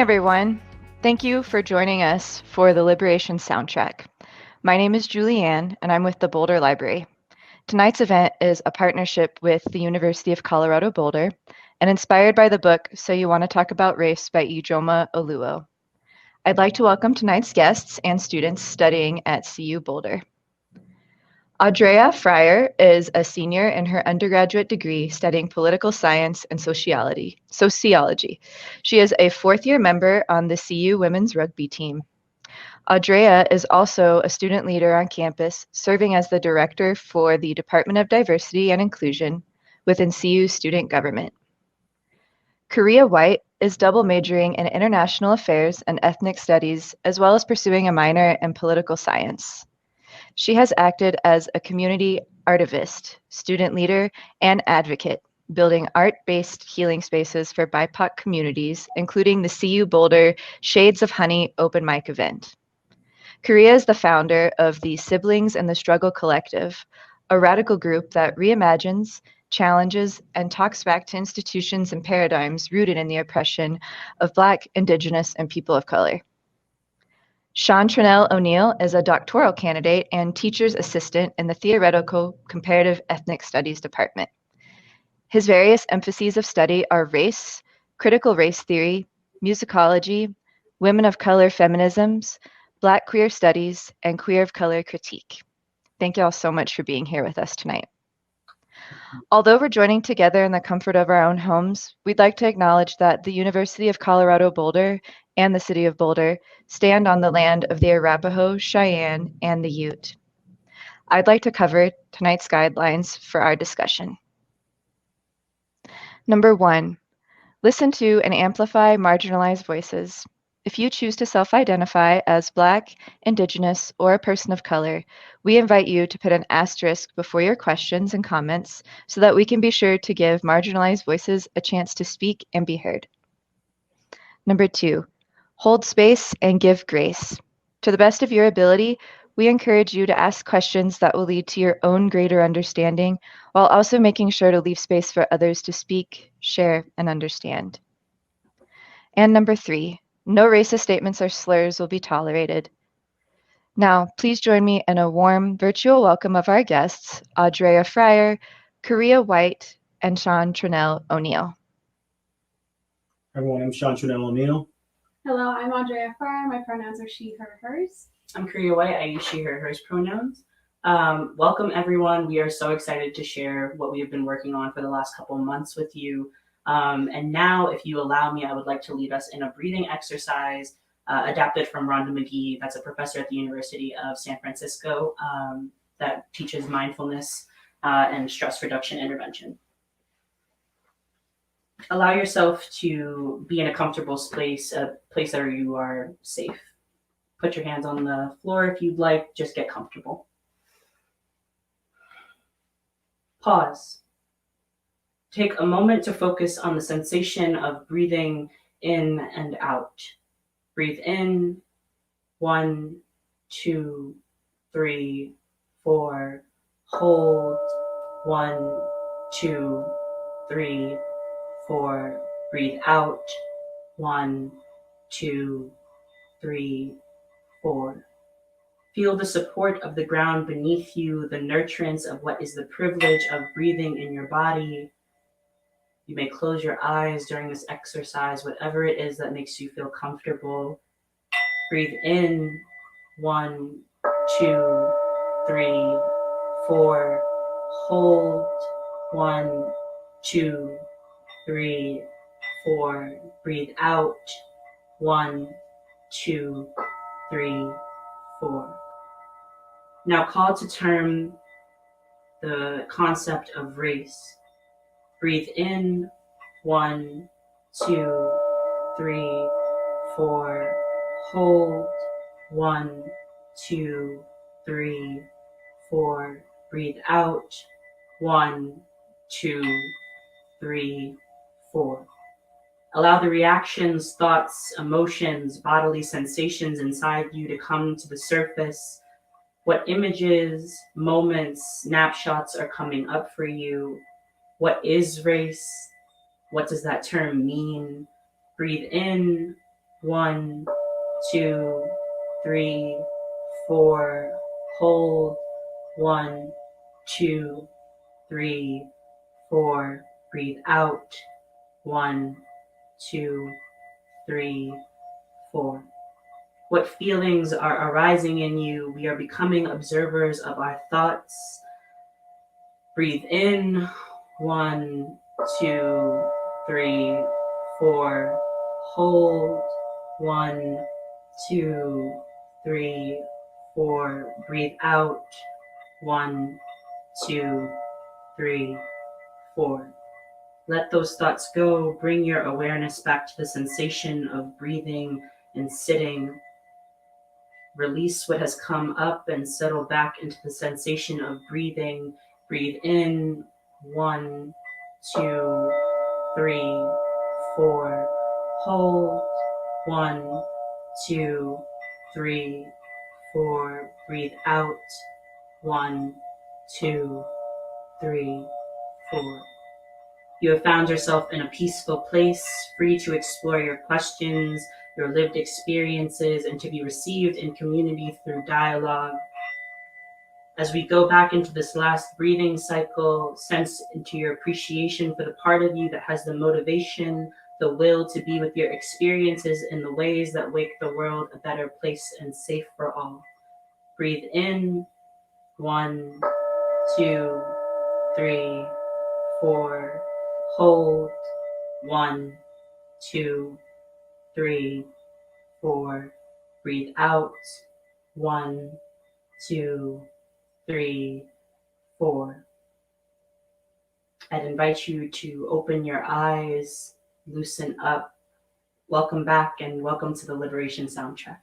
everyone. Thank you for joining us for the Liberation Soundtrack. My name is Julianne, and I'm with the Boulder Library. Tonight's event is a partnership with the University of Colorado Boulder and inspired by the book So You Want to Talk About Race by Ijeoma Oluo. I'd like to welcome tonight's guests and students studying at CU Boulder. Audrea Fryar is a senior in her undergraduate degree studying political science and sociology. She is a fourth-year member on the CU women's rugby team. Audrea is also a student leader on campus, serving as the director for the Department of Diversity and Inclusion within CU student government. Karia White is double majoring in international affairs and ethnic studies, as well as pursuing a minor in political science. She has acted as a community artivist, student leader, and advocate, building art-based healing spaces for BIPOC communities, including the CU Boulder Shades of Honey open mic event. Karia is the founder of the Siblings in the Struggle Collective, a radical group that reimagines, challenges, and talks back to institutions and paradigms rooted in the oppression of Black, Indigenous, and people of color. Shawn Trenell is a doctoral candidate and teacher's assistant in the Theoretical Comparative Ethnic Studies Department. His various emphases of study are race, critical race theory, musicology, women of color feminisms, Black queer studies, and queer of color critique. Thank you all so much for being here with us tonight. Although we're joining together in the comfort of our own homes, we'd like to acknowledge that the University of Colorado Boulder and the City of Boulder stand on the land of the Arapaho, Cheyenne, and the Ute. I'd like to cover tonight's guidelines for our discussion. Number 1, listen to and amplify marginalized voices. If you choose to self-identify as Black, Indigenous, or a person of color, we invite you to put an asterisk before your questions and comments so that we can be sure to give marginalized voices a chance to speak and be heard. Number 2, hold space and give grace. To the best of your ability, we encourage you to ask questions that will lead to your own greater understanding, while also making sure to leave space for others to speak, share, and understand. And number 3, no racist statements or slurs will be tolerated. Now, please join me in a warm virtual welcome of our guests, Audrea Fryar, Karia White, and Shawn Trenell. Everyone, I'm Shawn Trenell. Hello, I'm Audrea Fryar. My pronouns are she, her, hers. I'm Karia White. I use she, her, hers pronouns. Welcome, everyone. We are so excited to share what we have been working on for the last couple of months with you. And now, if you allow me, I would like to lead us in a breathing exercise adapted from Rhonda McGee. That's a professor at the University of San Francisco that teaches mindfulness and stress reduction intervention. Allow yourself to be in a comfortable space, a place where you are safe. Put your hands on the floor if you'd like, just get comfortable. Pause. Take a moment to focus on the sensation of breathing in and out. Breathe in, 1, 2, 3, 4. Hold, 1, 2, 3, 4. Breathe out, 1, 2, 3, 4. Feel the support of the ground beneath you, the nurturance of what is the privilege of breathing in your body. You may close your eyes during this exercise, whatever it is that makes you feel comfortable. Breathe in, 1, 2, 3, 4. Hold, 1, 2, 3, 4. Breathe out, 1, 2, 3, 4. Now call to term the concept of race. Breathe in, 1, 2, 3, 4. Hold, 1, 2, 3, 4. Breathe out, 1, 2, 3, 4. Allow the reactions, thoughts, emotions, bodily sensations inside you to come to the surface. What images, moments, snapshots are coming up for you? What is race? What does that term mean? Breathe in, 1, 2, 3, 4. Hold. 1, 2, 3, 4. Breathe out. 1, 2, 3, 4. What feelings are arising in you? We are becoming observers of our thoughts. Breathe in. 1, 2, 3, 4. Hold. 1, 2, 3, 4. Breathe out. 1, 2, 3, 4. Let those thoughts go. Bring your awareness back to the sensation of breathing and sitting. Release what has come up and settle back into the sensation of breathing. Breathe in. 1, 2, 3, 4. Hold. 1, 2, 3, 4. Breathe out. 1, 2, 3, 4. You have found yourself in a peaceful place, free to explore your questions, your lived experiences, and to be received in community through dialogue. As we go back into this last breathing cycle, sense into your appreciation for the part of you that has the motivation, the will to be with your experiences in the ways that make the world a better place and safe for all. Breathe in. 1, 2, 3, 4. Hold. 1, 2, 3, 4. Breathe out. 1, 2, 3, 4. I'd invite you to open your eyes, loosen up. Welcome back and welcome to the Liberation Soundtrack.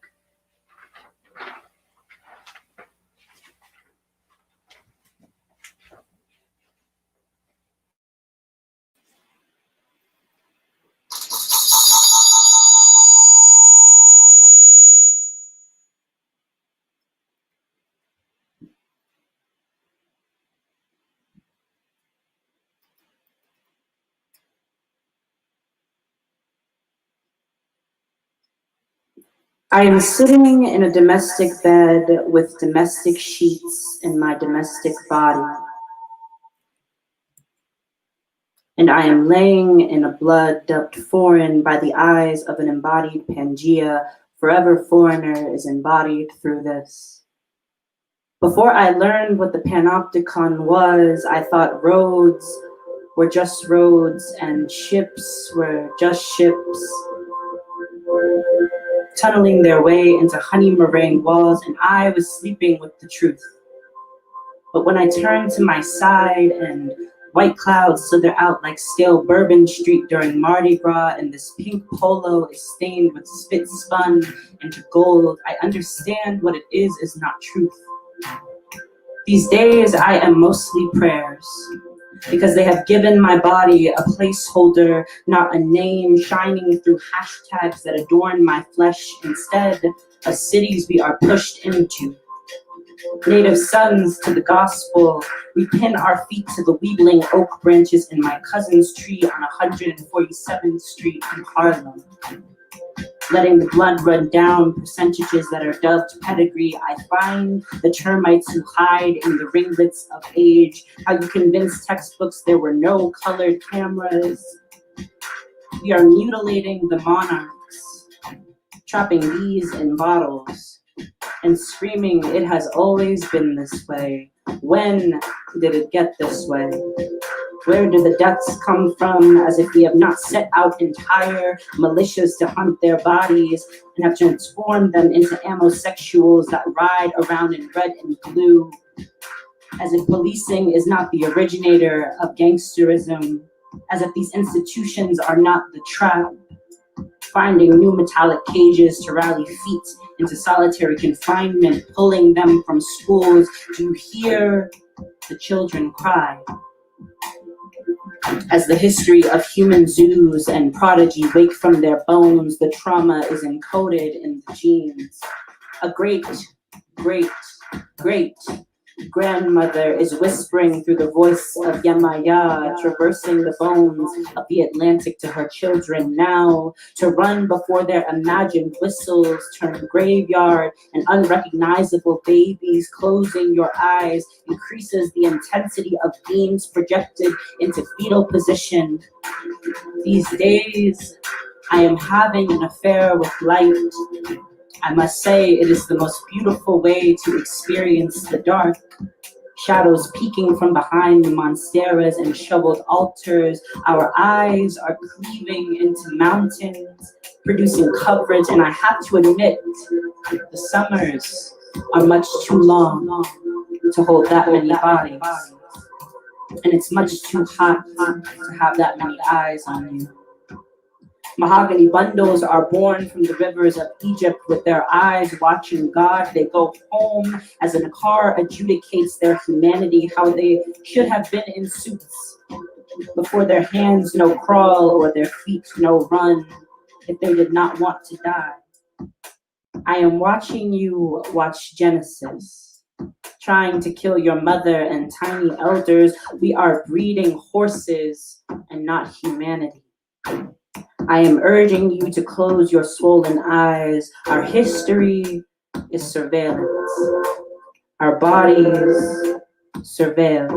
I am sitting in a domestic bed with domestic sheets in my domestic body. And I am laying in a blood dubbed foreign by the eyes of an embodied Pangea. Forever foreigner is embodied through this. Before I learned what the panopticon was, I thought roads were just roads and ships were just ships, tunneling their way into honey meringue walls, and I was sleeping with the truth. But when I turned to my side and white clouds slither out like stale Bourbon Street during Mardi Gras, and this pink polo is stained with spit spun into gold, I understand what it is not truth. These days I am mostly prayers, because they have given my body a placeholder, not a name, shining through hashtags that adorn my flesh, instead of cities we are pushed into. Native sons to the gospel, we pin our feet to the weebling oak branches in my cousin's tree on 147th Street in Harlem. Letting the blood run down percentages that are dubbed pedigree, I find the termites who hide in the ringlets of age. How you convince textbooks there were no colored cameras. We are mutilating the monarchs, trapping bees in bottles, and screaming, it has always been this way. When did it get this way? Where do the deaths come from, as if we have not set out entire militias to hunt their bodies and have transformed them into amosexuals that ride around in red and blue, as if policing is not the originator of gangsterism, as if these institutions are not the trap, finding new metallic cages to rally feet into solitary confinement, pulling them from schools. Do you hear the children cry? As the history of human zoos and prodigy wake from their bones, the trauma is encoded in the genes. A great, great, great, grandmother is whispering through the voice of Yamaya, traversing the bones of the Atlantic to her children now, to run before their imagined whistles turn graveyard and unrecognizable babies. Closing your eyes increases the intensity of beams projected into fetal position. These days, I am having an affair with light. I must say it is the most beautiful way to experience the dark. Shadows peeking from behind the monsteras and shoveled altars. Our eyes are cleaving into mountains, producing coverage, and I have to admit, the summers are much too long to hold that many bodies. And it's much too hot to have that many eyes on you. Mahogany bundles are born from the rivers of Egypt with their eyes watching God. They go home as a car adjudicates their humanity, how they should have been in suits. Before their hands no crawl or their feet no run, if they did not want to die. I am watching you watch Genesis, trying to kill your mother and tiny elders. We are breeding horses and not humanity. I am urging you to close your swollen eyes. Our history is surveillance. Our bodies surveilled.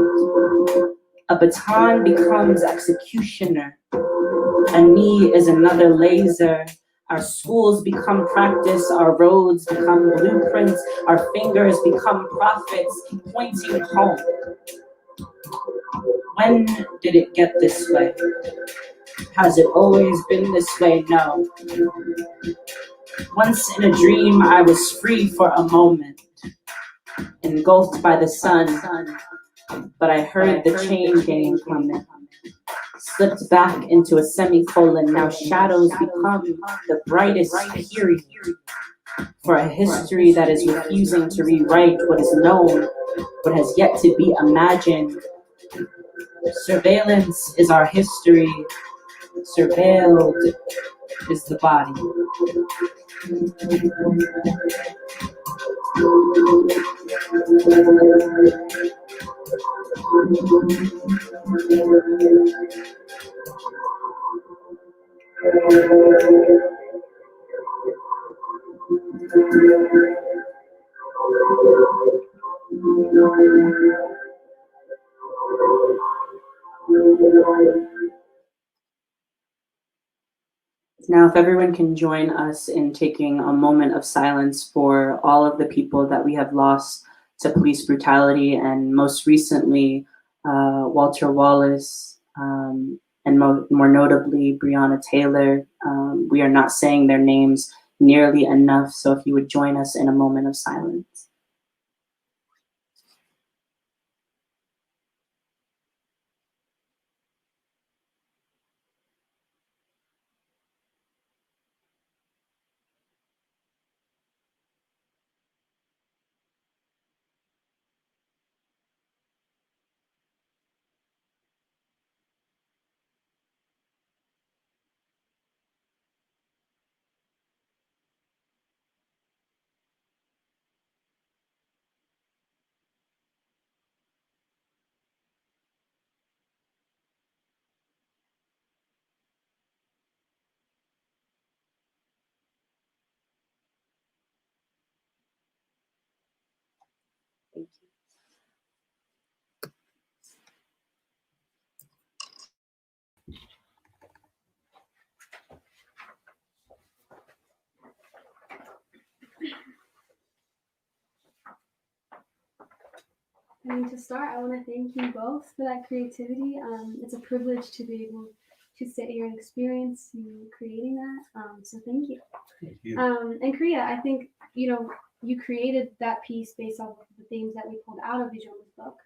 A baton becomes executioner. A knee is another laser. Our schools become practice. Our roads become blueprints. Our fingers become prophets pointing home. When did it get this way? Has it always been this way? No. Once in a dream, I was free for a moment, engulfed by the sun, but I heard the chain gang coming. Slipped back into a semicolon. Now shadows become the brightest period for a history that is refusing to rewrite what is known, what has yet to be imagined. Surveillance is our history. Surveilled is the body. Now, if everyone can join us in taking a moment of silence for all of the people that we have lost to police brutality, and most recently, Walter Wallace, and more notably, Breonna Taylor. We are not saying their names nearly enough, so if you would join us in a moment of silence. Thank you. To start, I want to thank you both for that creativity. It's a privilege to be able to sit here and experience you creating that. So thank you. Thank you. And Karia, I think, you created that piece based off of the themes that we pulled out of Ijeoma's book,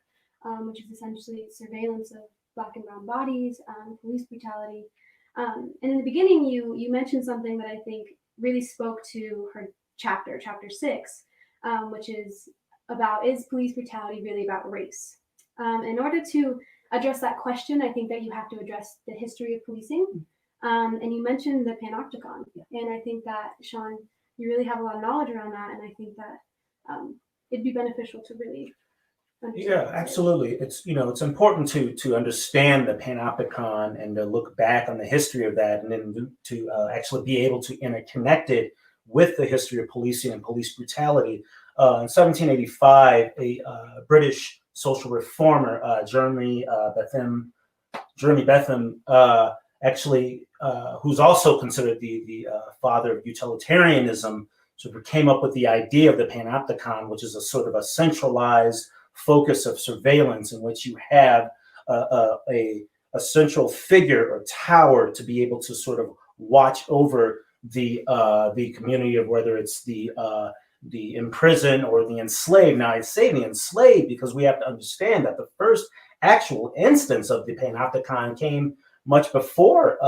which is essentially surveillance of Black and brown bodies, police brutality. And in the beginning, you mentioned something that I think really spoke to her chapter 6, which is about, is police brutality really about race? In order to address that question, I think that you have to address the history of policing. And you mentioned the Panopticon. And I think that, Shawn, you really have a lot of knowledge around that. And I think that it'd be beneficial to really Yeah, absolutely. It's it's important to understand the Panopticon and to look back on the history of that, and then to actually be able to interconnect it with the history of policing and police brutality. In 1785, a British social reformer, Jeremy Bentham, actually, who's also considered the father of utilitarianism, sort of came up with the idea of the Panopticon, which is a sort of a centralized focus of surveillance in which you have a central figure or tower to be able to sort of watch over the community of whether it's the imprisoned or the enslaved. Now, I say the enslaved because we have to understand that the first actual instance of the Panopticon came much before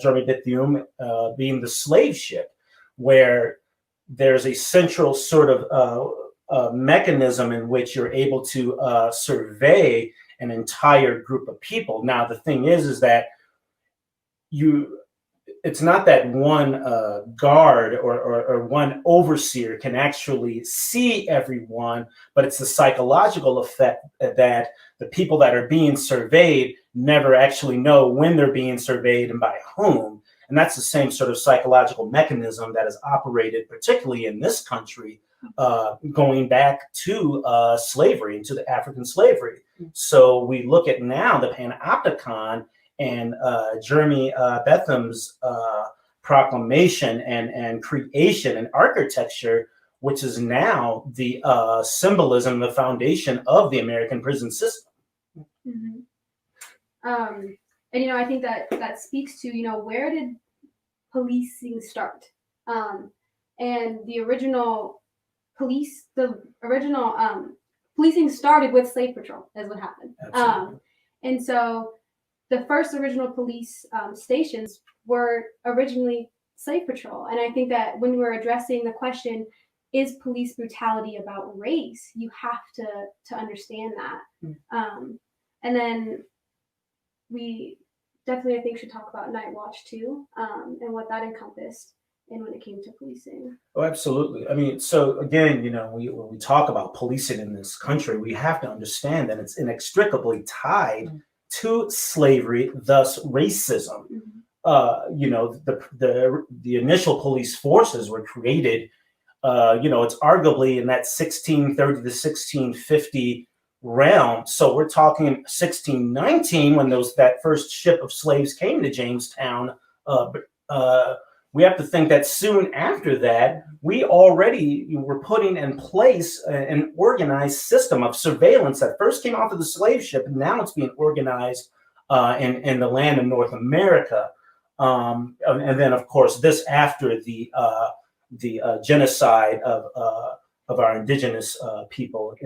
Jeremy Bentham, being the slave ship, where there's a central sort of mechanism in which you're able to survey an entire group of people. Now, the thing is that it's not that one guard or one overseer can actually see everyone, but it's the psychological effect that the people that are being surveyed never actually know when they're being surveyed and by whom. And that's the same sort of psychological mechanism that is operated, particularly in this country, going back to slavery and to the African slavery. So we look at now the Panopticon and Jeremy Bentham's proclamation and creation and architecture, which is now the symbolism, the foundation of the American prison system. Mm-hmm. And I think that speaks to where did policing start? And the original policing started with slave patrol, is what happened. And so the first original police stations were originally slave patrol. And I think that when we're addressing the question, is police brutality about race, you have to understand that. And then we definitely, I think, should talk about Night Watch too, and what that encompassed and when it came to policing. Oh, absolutely. I mean, so again, when we talk about policing in this country, we have to understand that it's inextricably tied to slavery, thus racism. The initial police forces were created, it's arguably in that 1630 to 1650 realm. So we're talking 1619 when that first ship of slaves came to Jamestown. We have to think that soon after that, we already were putting in place an organized system of surveillance that first came off of the slave ship, and now it's being organized in the land of North America. And then, of course, this after the genocide of our indigenous people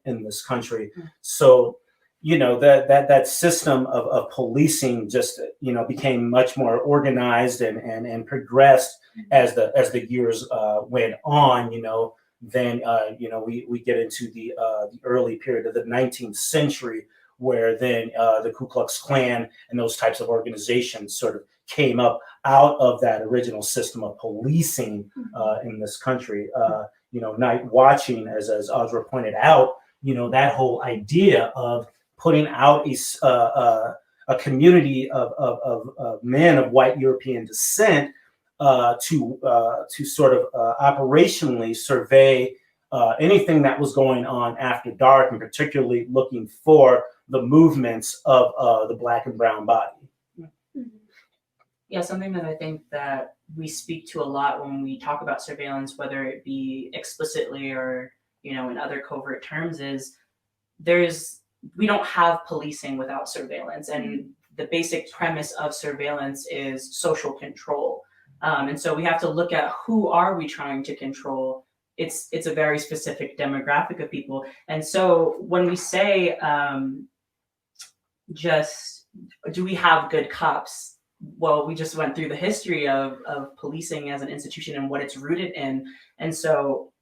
in this country. So, that system of policing just became much more organized and progressed as the years went on. Then we get into the early period of the 19th century, where then the Ku Klux Klan and those types of organizations sort of came up out of that original system of policing in this country. Night watching, as Audrea pointed out, that whole idea of putting out a community of men of white European descent to sort of operationally survey anything that was going on after dark, and particularly looking for the movements of the Black and brown body. Yeah, something that I think that we speak to a lot when we talk about surveillance, whether it be explicitly or in other covert terms, is we don't have policing without surveillance, and the basic premise of surveillance is social control. And so we have to look at who are we trying to control. It's a very specific demographic of people, and so when we say just do we have good cops? Well, we just went through the history of policing as an institution and what it's rooted in. And so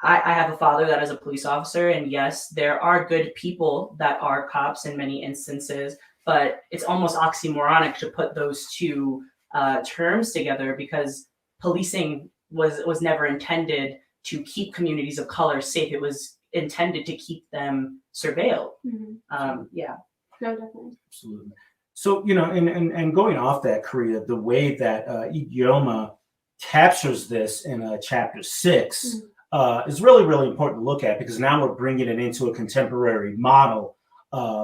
I have a father that is a police officer, and yes, there are good people that are cops in many instances, but it's almost oxymoronic to put those two terms together, because policing was never intended to keep communities of color safe. It was intended to keep them surveilled. Yeah. No, definitely. Absolutely. So, and going off that, Karia, the way that Ijeoma captures this in chapter 6 is really, really important to look at, because now we're bringing it into a contemporary model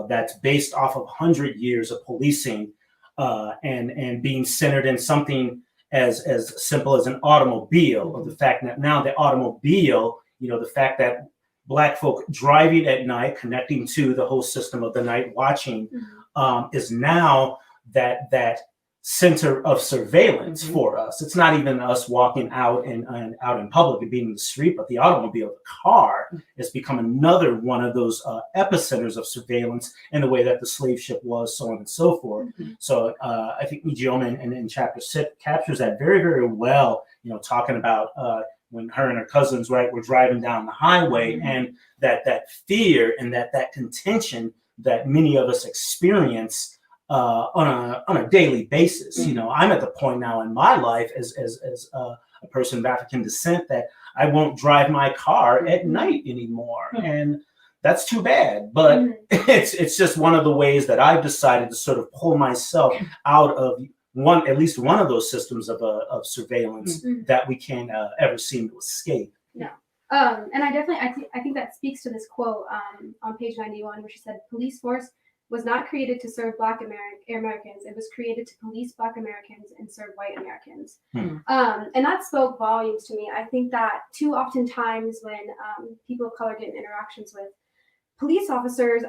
that's based off of 100 years of policing and being centered in something as simple as an automobile, of the fact that now the automobile, the fact that Black folk driving at night, connecting to the whole system of the night watching, is now that center of surveillance for us. It's not even us walking out out in public and being in the street, but the automobile, the car, has become another one of those epicenters of surveillance in the way that the slave ship was, so on and so forth. So I think Ijeoma in chapter 6 captures that very, very well, talking about when her and her cousins, right, were driving down the highway, and that fear and that contention that many of us experience on a daily basis. I'm at the point now in my life as a person of African descent that I won't drive my car at night anymore, and that's too bad. But it's just one of the ways that I've decided to sort of pull myself out of at least one of those systems of surveillance that we can't ever seem to escape. Yeah. And I think that speaks to this quote on page 91, where she said, "Police force was not created to serve Black Americans. It was created to police Black Americans and serve white Americans." And that spoke volumes to me. I think that too often times when people of color get in interactions with police officers,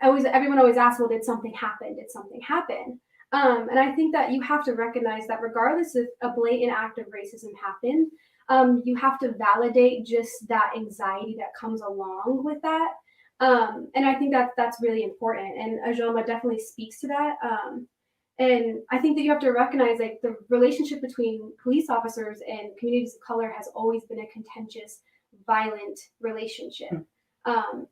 everyone always asks, well, did something happen? Did something happen? And I think that you have to recognize that regardless if a blatant act of racism happened, you have to validate just that anxiety that comes along with that. And I think that's really important. And Ijeoma definitely speaks to that. And I think that you have to recognize, like, the relationship between police officers and communities of color has always been a contentious, violent relationship.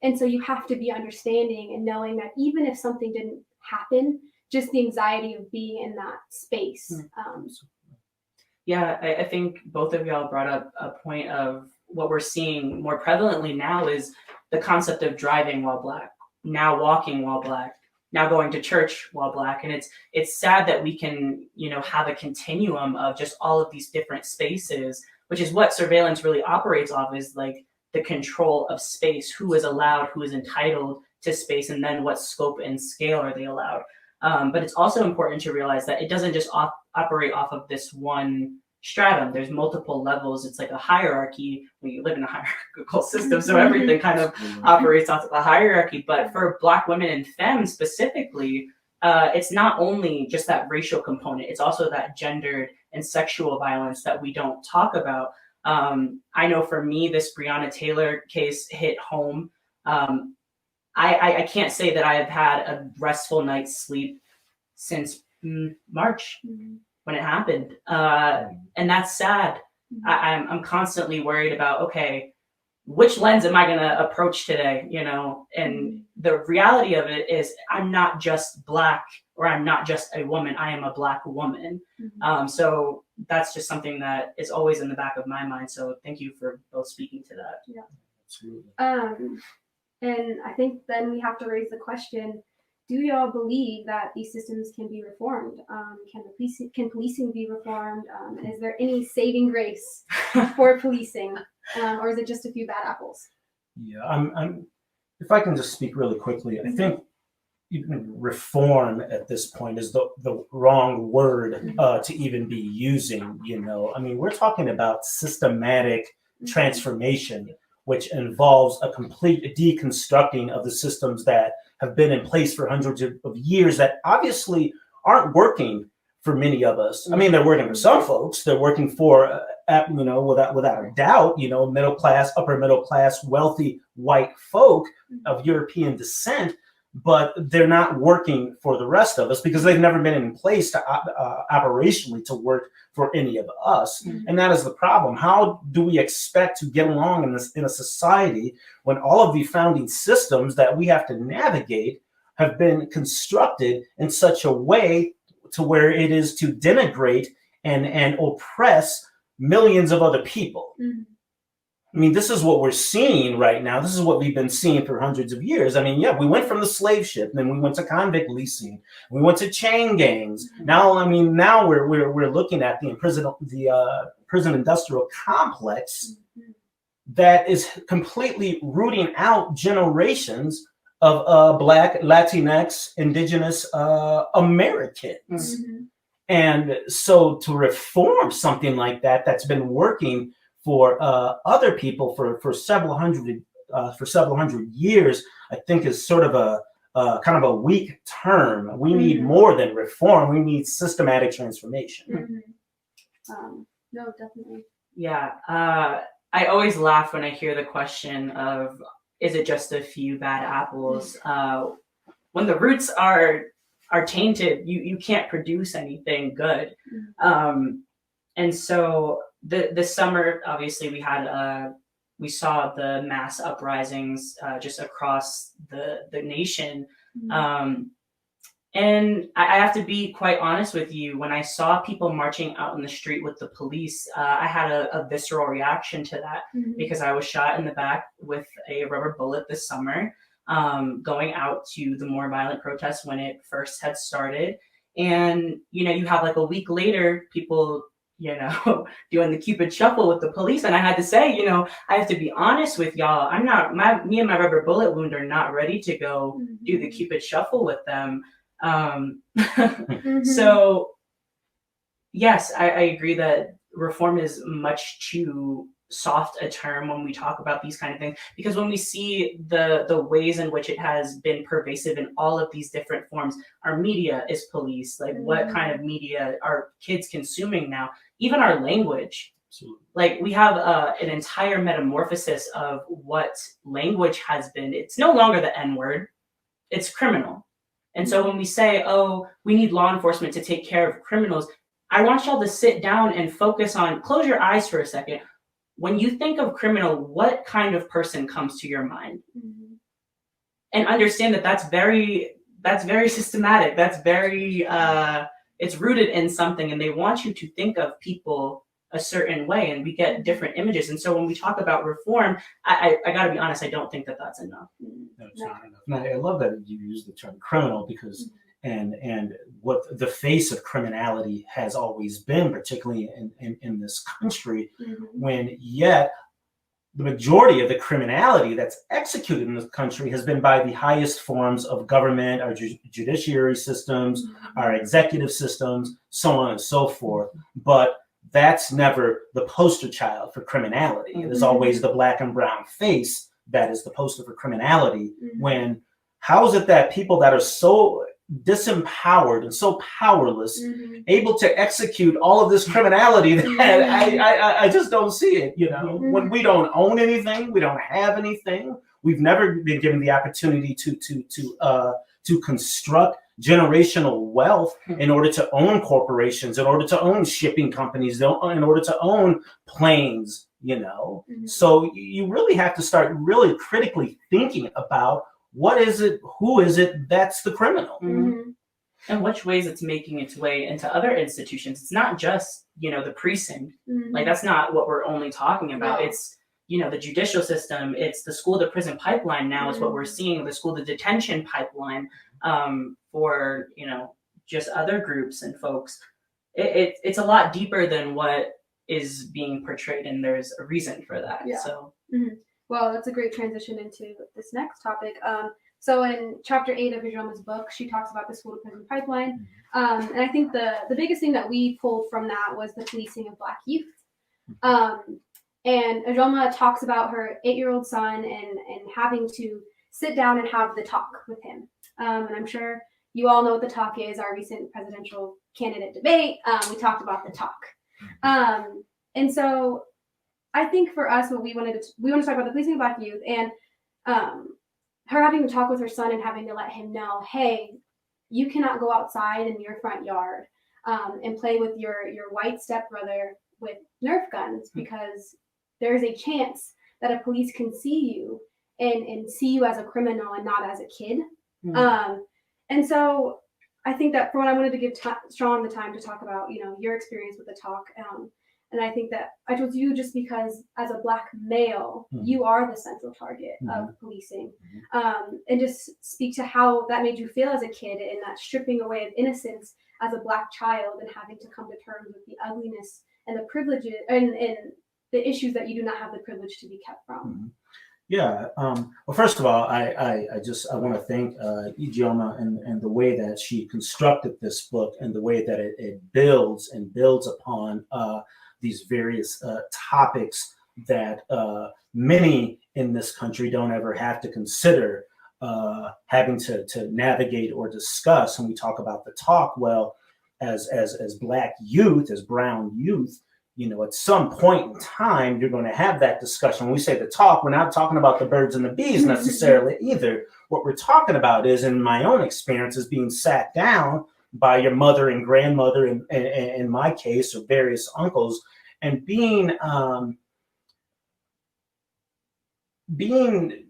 And so you have to be understanding and knowing that even if something didn't happen, just the anxiety of being in that space. Yeah, I think both of y'all brought up a point of what we're seeing more prevalently now is the concept of driving while Black, now walking while Black, now going to church while Black. And it's sad that we can, have a continuum of just all of these different spaces, which is what surveillance really operates off, is like the control of space, who is allowed, who is entitled to space, and then what scope and scale are they allowed. But it's also important to realize that it doesn't just operate off of this one stratum. There's multiple levels. It's like a hierarchy when you live in a hierarchical system. So everything kind of operates off of a hierarchy. But for Black women and femmes specifically, it's not only just that racial component. It's also that gendered and sexual violence that we don't talk about. I know for me, this Breonna Taylor case hit home. I can't say that I have had a restful night's sleep since March when it happened. And that's sad. I'm constantly worried about, okay, which lens am I going to approach today? And the reality of it is I'm not just Black, or I'm not just a woman. I am a Black woman. So that's just something that is always in the back of my mind. So thank you for both speaking to that. Yeah. Absolutely. And I think then we have to raise the question, do y'all believe that these systems can be reformed? Can policing be reformed? Is there any saving grace for policing? Or is it just a few bad apples? Yeah, if I can just speak really quickly, I think even reform at this point is the wrong word to even be using. We're talking about systematic transformation, which involves a complete deconstructing of the systems that have been in place for hundreds of years that obviously aren't working for many of us. They're working for some folks. They're working for, without a doubt, middle class, upper middle class, wealthy white folk of European descent. But they're not working for the rest of us because they've never been in place to operationally to work for any of us. And that is the problem. How do we expect to get along in a society when all of the founding systems that we have to navigate have been constructed in such a way to where it is to denigrate and oppress millions of other people? I mean, this is what we're seeing right now. This is what we've been seeing for hundreds of years. I mean, yeah, we went from the slave ship, then we went to convict leasing, we went to chain gangs. Now, I mean, now we're looking at the prison industrial complex that is completely rooting out generations of Black, Latinx, Indigenous Americans. And so to reform something like that, that's been working for other people for several hundred years, I think is sort of a kind of a weak term. We need more than reform. We need systematic transformation. No, definitely. Yeah. I always laugh when I hear the question of, is it just a few bad apples? When the roots are tainted, you can't produce anything good. And so this summer, obviously, we saw the mass uprisings just across the nation. And I have to be quite honest with you. When I saw people marching out in the street with the police, I had a visceral reaction to that because I was shot in the back with a rubber bullet this summer, going out to the more violent protests when it first had started. And, you have like a week later, people, doing the Cupid shuffle with the police. And I had to say, I have to be honest with y'all. Me and my rubber bullet wound are not ready to go do the Cupid shuffle with them. So yes, I agree that reform is much too soft a term when we talk about these kind of things, because when we see the ways in which it has been pervasive in all of these different forms, our media is police. Like what kind of media are kids consuming now? Even our language. Absolutely. Like we have an entire metamorphosis of what language has been. It's no longer the N-word, it's criminal. And so when we say, oh, we need law enforcement to take care of criminals, I want y'all to sit down and focus on, close your eyes for a second. When you think of criminal, what kind of person comes to your mind? And understand that that's very systematic. That's very, it's rooted in something, and they want you to think of people a certain way, and we get different images. And so when we talk about reform, I got to be honest, I don't think that that's enough. No, it's not enough. And I love that you use the term criminal, because and what the face of criminality has always been, particularly in this country, when yet the majority of the criminality that's executed in this country has been by the highest forms of government, our judiciary systems, our executive systems, so on and so forth. But that's never the poster child for criminality. It is always the Black and brown face that is the poster for criminality. When how is it that people that are so disempowered and so powerless able to execute all of this criminality that I just don't see it, when we don't own anything, we don't have anything, we've never been given the opportunity to construct generational wealth in order to own corporations, in order to own shipping companies, in order to own planes, So you really have to start really critically thinking about what is it, who is it that's the criminal? And which ways it's making its way into other institutions. It's not just, the precinct. Like that's not what we're only talking about. No. It's, the judicial system. It's the school to prison pipeline now is what we're seeing, the school to detention pipeline for, just other groups and folks. It's a lot deeper than what is being portrayed, and there's a reason for that. Yeah. So. Well, that's a great transition into this next topic. So in chapter 8 of Ijeoma's book, she talks about the school to prison pipeline. And I think the biggest thing that we pulled from that was the policing of Black youth. And Ijeoma talks about her 8-year-old son and having to sit down and have the talk with him. And I'm sure you all know what the talk is, our recent presidential candidate debate. We talked about the talk. And so I think for us, what we want to talk about the policing of Black youth, and her having to talk with her son and having to let him know, hey, you cannot go outside in your front yard and play with your white stepbrother with Nerf guns, because there's a chance that a police can see you and see you as a criminal and not as a kid. And so I think that for what I wanted to give Shawn the time to talk about, your experience with the talk. And I think that I chose you just because as a Black male, you are the central target of policing. And just speak to how that made you feel as a kid and that stripping away of innocence as a Black child and having to come to terms with the ugliness and the privileges and the issues that you do not have the privilege to be kept from. Yeah. Well, first of all, I want to thank Ijeoma and the way that she constructed this book and the way that it builds upon these various topics that many in this country don't ever have to consider having to navigate or discuss. When we talk about the talk, well, as Black youth, as brown youth, you know, at some point in time, you're going to have that discussion. When we say the talk, we're not talking about the birds and the bees necessarily either. What we're talking about is, in my own experience, is being sat down by your mother and grandmother, and in my case, or various uncles, and being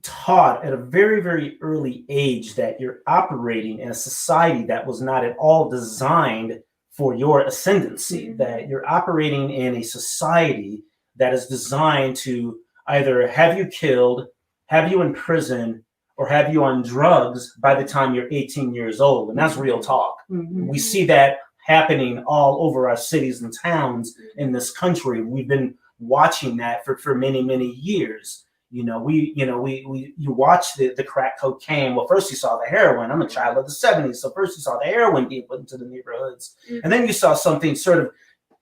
taught at a very, very early age that you're operating in a society that was not at all designed for your ascendancy, that you're operating in a society that is designed to either have you killed, have you in prison, or have you on drugs by the time you're 18 years old. And that's real talk. We see that happening all over our cities and towns in this country. We've been watching that for many, many years. You watch the crack cocaine. Well, first you saw the heroin. I'm a child of the 70s. So first you saw the heroin being put into the neighborhoods. And then you saw something sort of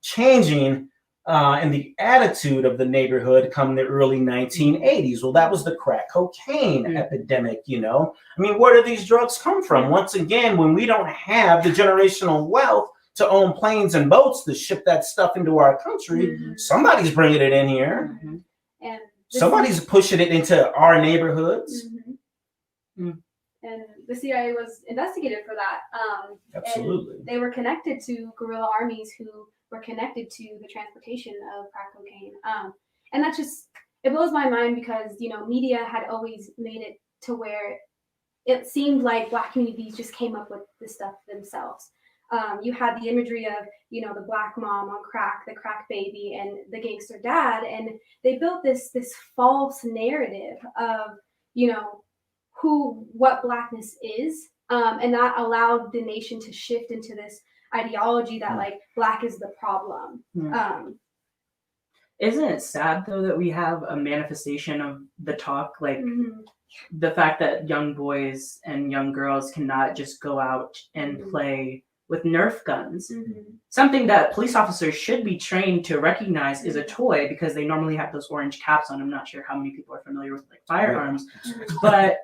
changing in the attitude of the neighborhood come the early 1980s. Well, that was the crack cocaine epidemic, you know. I mean, where do these drugs come from? Once again, when we don't have the generational wealth to own planes and boats to ship that stuff into our country, somebody's bringing it in here. And somebody's pushing it into our neighborhoods. And the CIA was investigated for that. Absolutely. And they were connected to guerrilla armies who were connected to the transportation of crack cocaine. And that just, it blows my mind because, you know, media had always made it to where it seemed like Black communities just came up with this stuff themselves. You had the imagery of, you know, the Black mom on crack, the crack baby, and the gangster dad, and they built this false narrative of, you know, what Blackness is, and that allowed the nation to shift into this ideology that like Black is the problem. Isn't it sad though that we have a manifestation of the talk, like the fact that young boys and young girls cannot just go out and play with Nerf guns, something that police officers should be trained to recognize is a toy because they normally have those orange caps on. I'm not sure how many people are familiar with like firearms, but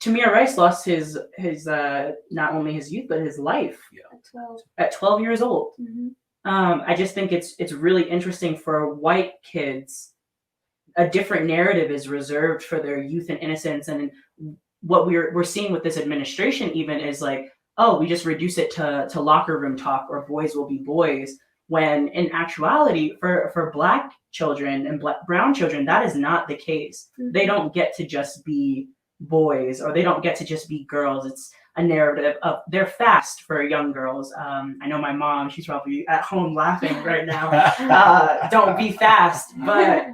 Tamir Rice lost his not only his youth but his life at 12 years old. I just think it's really interesting for white kids. A different narrative is reserved for their youth and innocence, and what we're seeing with this administration even is like, oh, we just reduce it to locker room talk, or boys will be boys, when in actuality, for Black children and brown children, that is not the case. They don't get to just be boys, or they don't get to just be girls. It's a narrative of they're fast for young girls. I know my mom, she's probably at home laughing right now. Don't be fast, but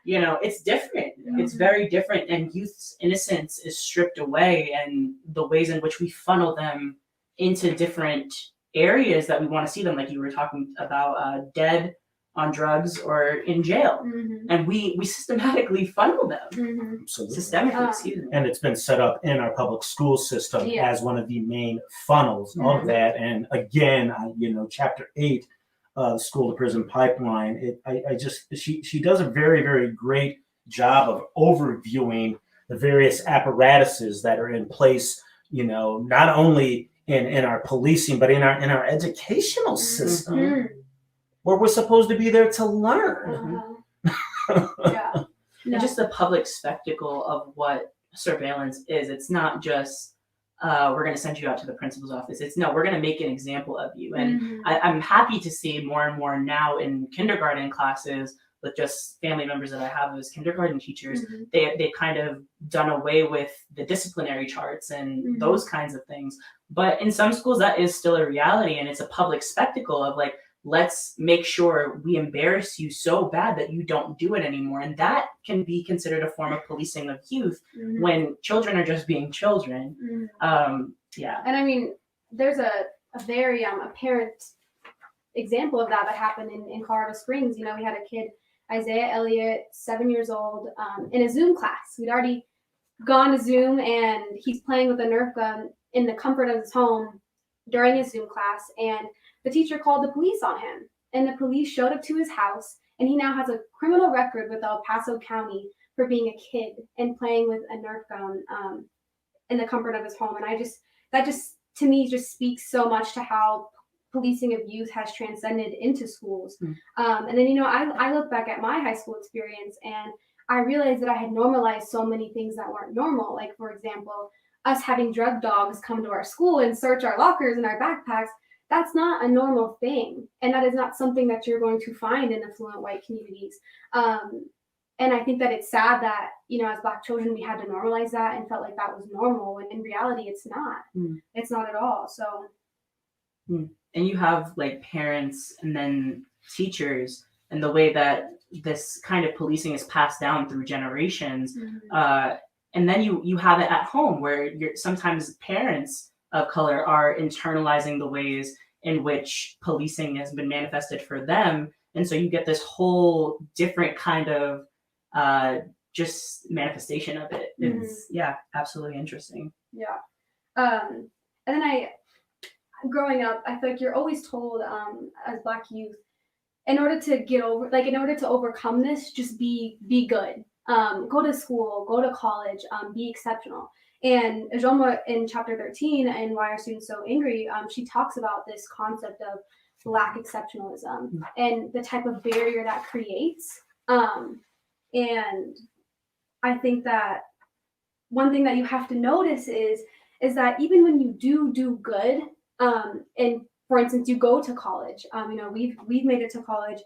you know, it's different. It's very different, and youth's innocence is stripped away, and the ways in which we funnel them into different areas that we want to see them, like you were talking about, dead on drugs or in jail, and we systematically funnel them. Systemically, excuse me. And it's been set up in our public school system as one of the main funnels of that. And again, Chapter 8, the school to prison pipeline. She does a very, very great job of overviewing the various apparatuses that are in place. You know, not only in our policing, but in our educational system, where we're supposed to be there to learn. And just the public spectacle of what surveillance is. It's not just we're going to send you out to the principal's office. It's no, we're going to make an example of you. And I'm happy to see more and more now in kindergarten classes with just family members that I have as kindergarten teachers. They've kind of done away with the disciplinary charts and those kinds of things. But in some schools, that is still a reality, and it's a public spectacle of like, let's make sure we embarrass you so bad that you don't do it anymore. And that can be considered a form of policing of youth when children are just being children. Yeah. And I mean, there's a very apparent example of that happened in Colorado Springs. We had a kid, Isaiah Elliott, 7 years old, in a Zoom class. We'd already gone to Zoom, and he's playing with a Nerf gun in the comfort of his home during his Zoom class, and the teacher called the police on him, and the police showed up to his house, and he now has a criminal record with El Paso County for being a kid and playing with a Nerf gun in the comfort of his home. And that just to me just speaks so much to how policing of youth has transcended into schools. And then, I look back at my high school experience, and I realized that I had normalized so many things that weren't normal. Like, for example, us having drug dogs come to our school and search our lockers and our backpacks. That's not a normal thing. And that is not something that you're going to find in affluent white communities. And I think that it's sad that, as Black children, we had to normalize that and felt like that was normal, when in reality, it's not. It's not at all. So. And you have like parents and then teachers, and the way that this kind of policing is passed down through generations. And then you have it at home, where sometimes parents of color are internalizing the ways in which policing has been manifested for them. And so you get this whole different kind of just manifestation of it. It's absolutely interesting. Yeah. And then growing up, I feel like you're always told as Black youth, in order to overcome this, just be good. Go to school, go to college, be exceptional. And Ijeoma in chapter 13 in Why Are Students So Angry, she talks about this concept of Black exceptionalism and the type of barrier that creates. And I think that one thing that you have to notice is that even when you do good, and for instance, you go to college, we've made it to college,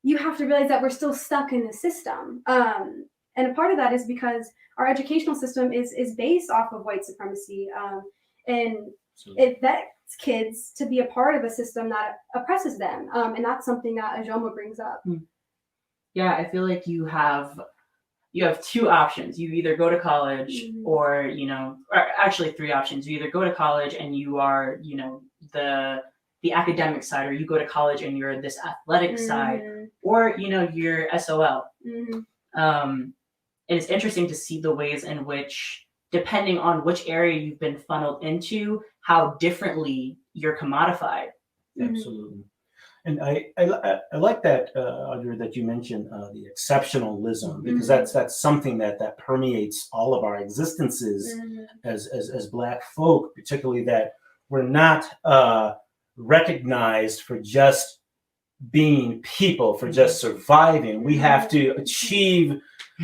you have to realize that we're still stuck in the system. And a part of that is because our educational system is based off of white supremacy. And it vets kids to be a part of a system that oppresses them. And that's something that Ijeoma brings up. Yeah, I feel like you have two options. You either go to college or actually three options. You either go to college and you are, the academic side, or you go to college and you're this athletic side, or, you're SOL. And it's interesting to see the ways in which, depending on which area you've been funneled into, how differently you're commodified. Absolutely. And I like that, Audrea, that you mentioned the exceptionalism, because that's something that permeates all of our existences as Black folk, particularly that we're not recognized for just being people, for just surviving. We have to achieve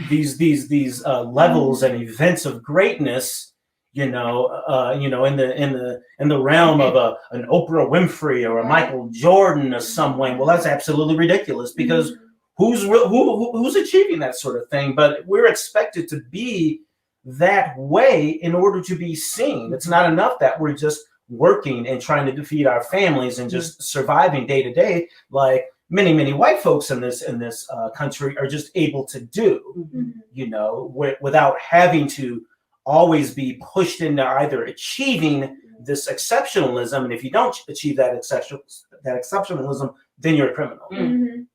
these levels and events of greatness, in the realm of an Oprah Winfrey or a Michael Jordan or someone. Well, that's absolutely ridiculous, because who's achieving that sort of thing? But we're expected to be that way in order to be seen. It's not enough that we're just working and trying to feed our families and just surviving day to day, like many white folks in this country are just able to do, without having to always be pushed into either achieving this exceptionalism, and if you don't achieve that exceptionalism, then you're a criminal. And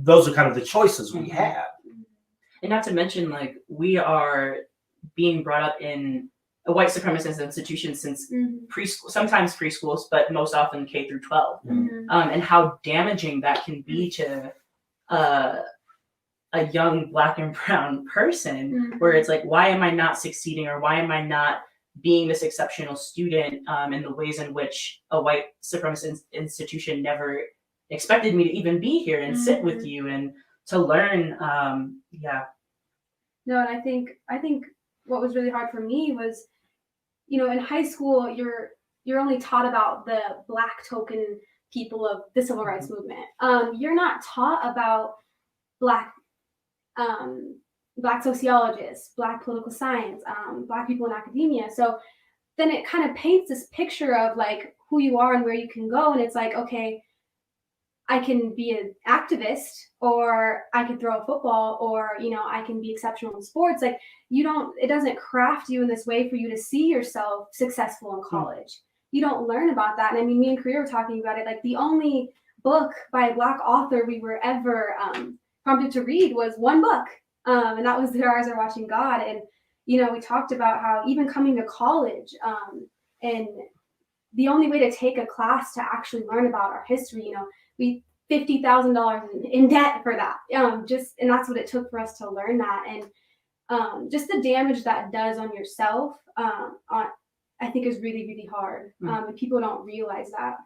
those are kind of the choices we have. And not to mention, like, we are being brought up in a white supremacist institution since preschool, sometimes preschools, but most often K through 12, and how damaging that can be to a young Black and brown person, where it's like, why am I not succeeding, or why am I not being this exceptional student in the ways in which a white supremacist institution never expected me to even be here and sit with you and to learn. No, and I think what was really hard for me was, in high school, you're only taught about the Black token people of the civil rights movement. You're not taught about Black sociologists, Black political science, Black people in academia. So then it kind of paints this picture of like who you are and where you can go. And it's like, okay, I can be an activist, or I could throw a football, or, you know, I can be exceptional in sports. Like, it doesn't craft you in this way for you to see yourself successful in college. You don't learn about that. And I mean, me and Karia were talking about it. Like, the only book by a Black author we were ever prompted to read was one book. And that was Their Eyes Are Watching God. And, you know, we talked about how even coming to college, and the only way to take a class to actually learn about our history, you know, we $50,000 in debt for that. And that's what it took for us to learn that. And just the damage that does on yourself, I think is really, really hard. And people don't realize that.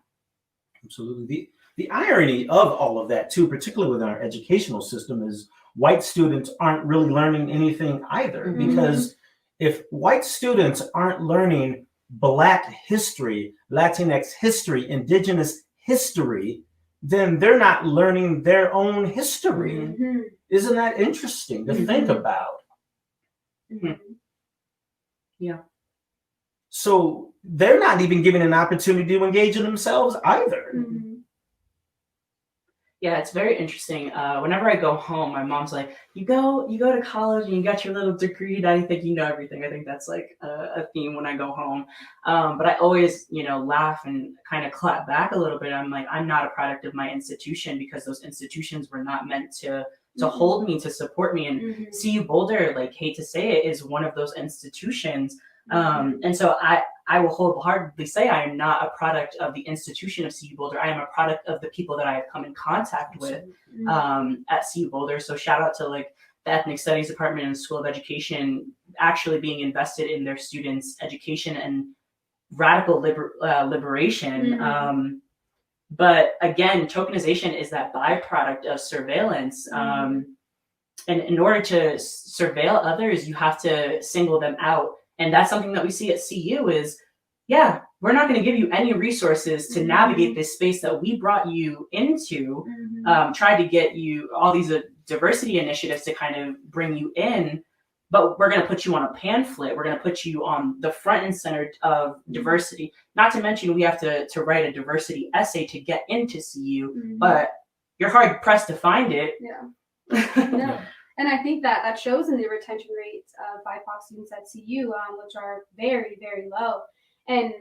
Absolutely. The irony of all of that, too, particularly with our educational system, is white students aren't really learning anything either. Because if white students aren't learning Black history, Latinx history, Indigenous history, then they're not learning their own history. Isn't that interesting to think about? Yeah. So they're not even given an opportunity to engage in themselves either. Yeah, it's very interesting. Whenever I go home, my mom's like, you go to college and you got your little degree. Now you think you know everything. I think that's like a theme when I go home. But I always, you know, laugh and kind of clap back a little bit. I'm like, I'm not a product of my institution, because those institutions were not meant to hold me, to support me. And CU Boulder, like, hate to say it, is one of those institutions. And so I will wholeheartedly say I am not a product of the institution of CU Boulder. I am a product of the people that I have come in contact with at CU Boulder. So shout out to like the Ethnic Studies Department and School of Education actually being invested in their students' education and radical liberation. But again, tokenization is that byproduct of surveillance. And in order to surveil others, you have to single them out. And that's something that we see at CU is, yeah, we're not going to give you any resources to navigate this space that we brought you into, try to get you all these diversity initiatives to kind of bring you in, but we're going to put you on a pamphlet. We're going to put you on the front and center of diversity. Not to mention we have to write a diversity essay to get into CU, but you're hard pressed to find it. Yeah. And I think that shows in the retention rates of BIPOC students at CU, which are very, very low. And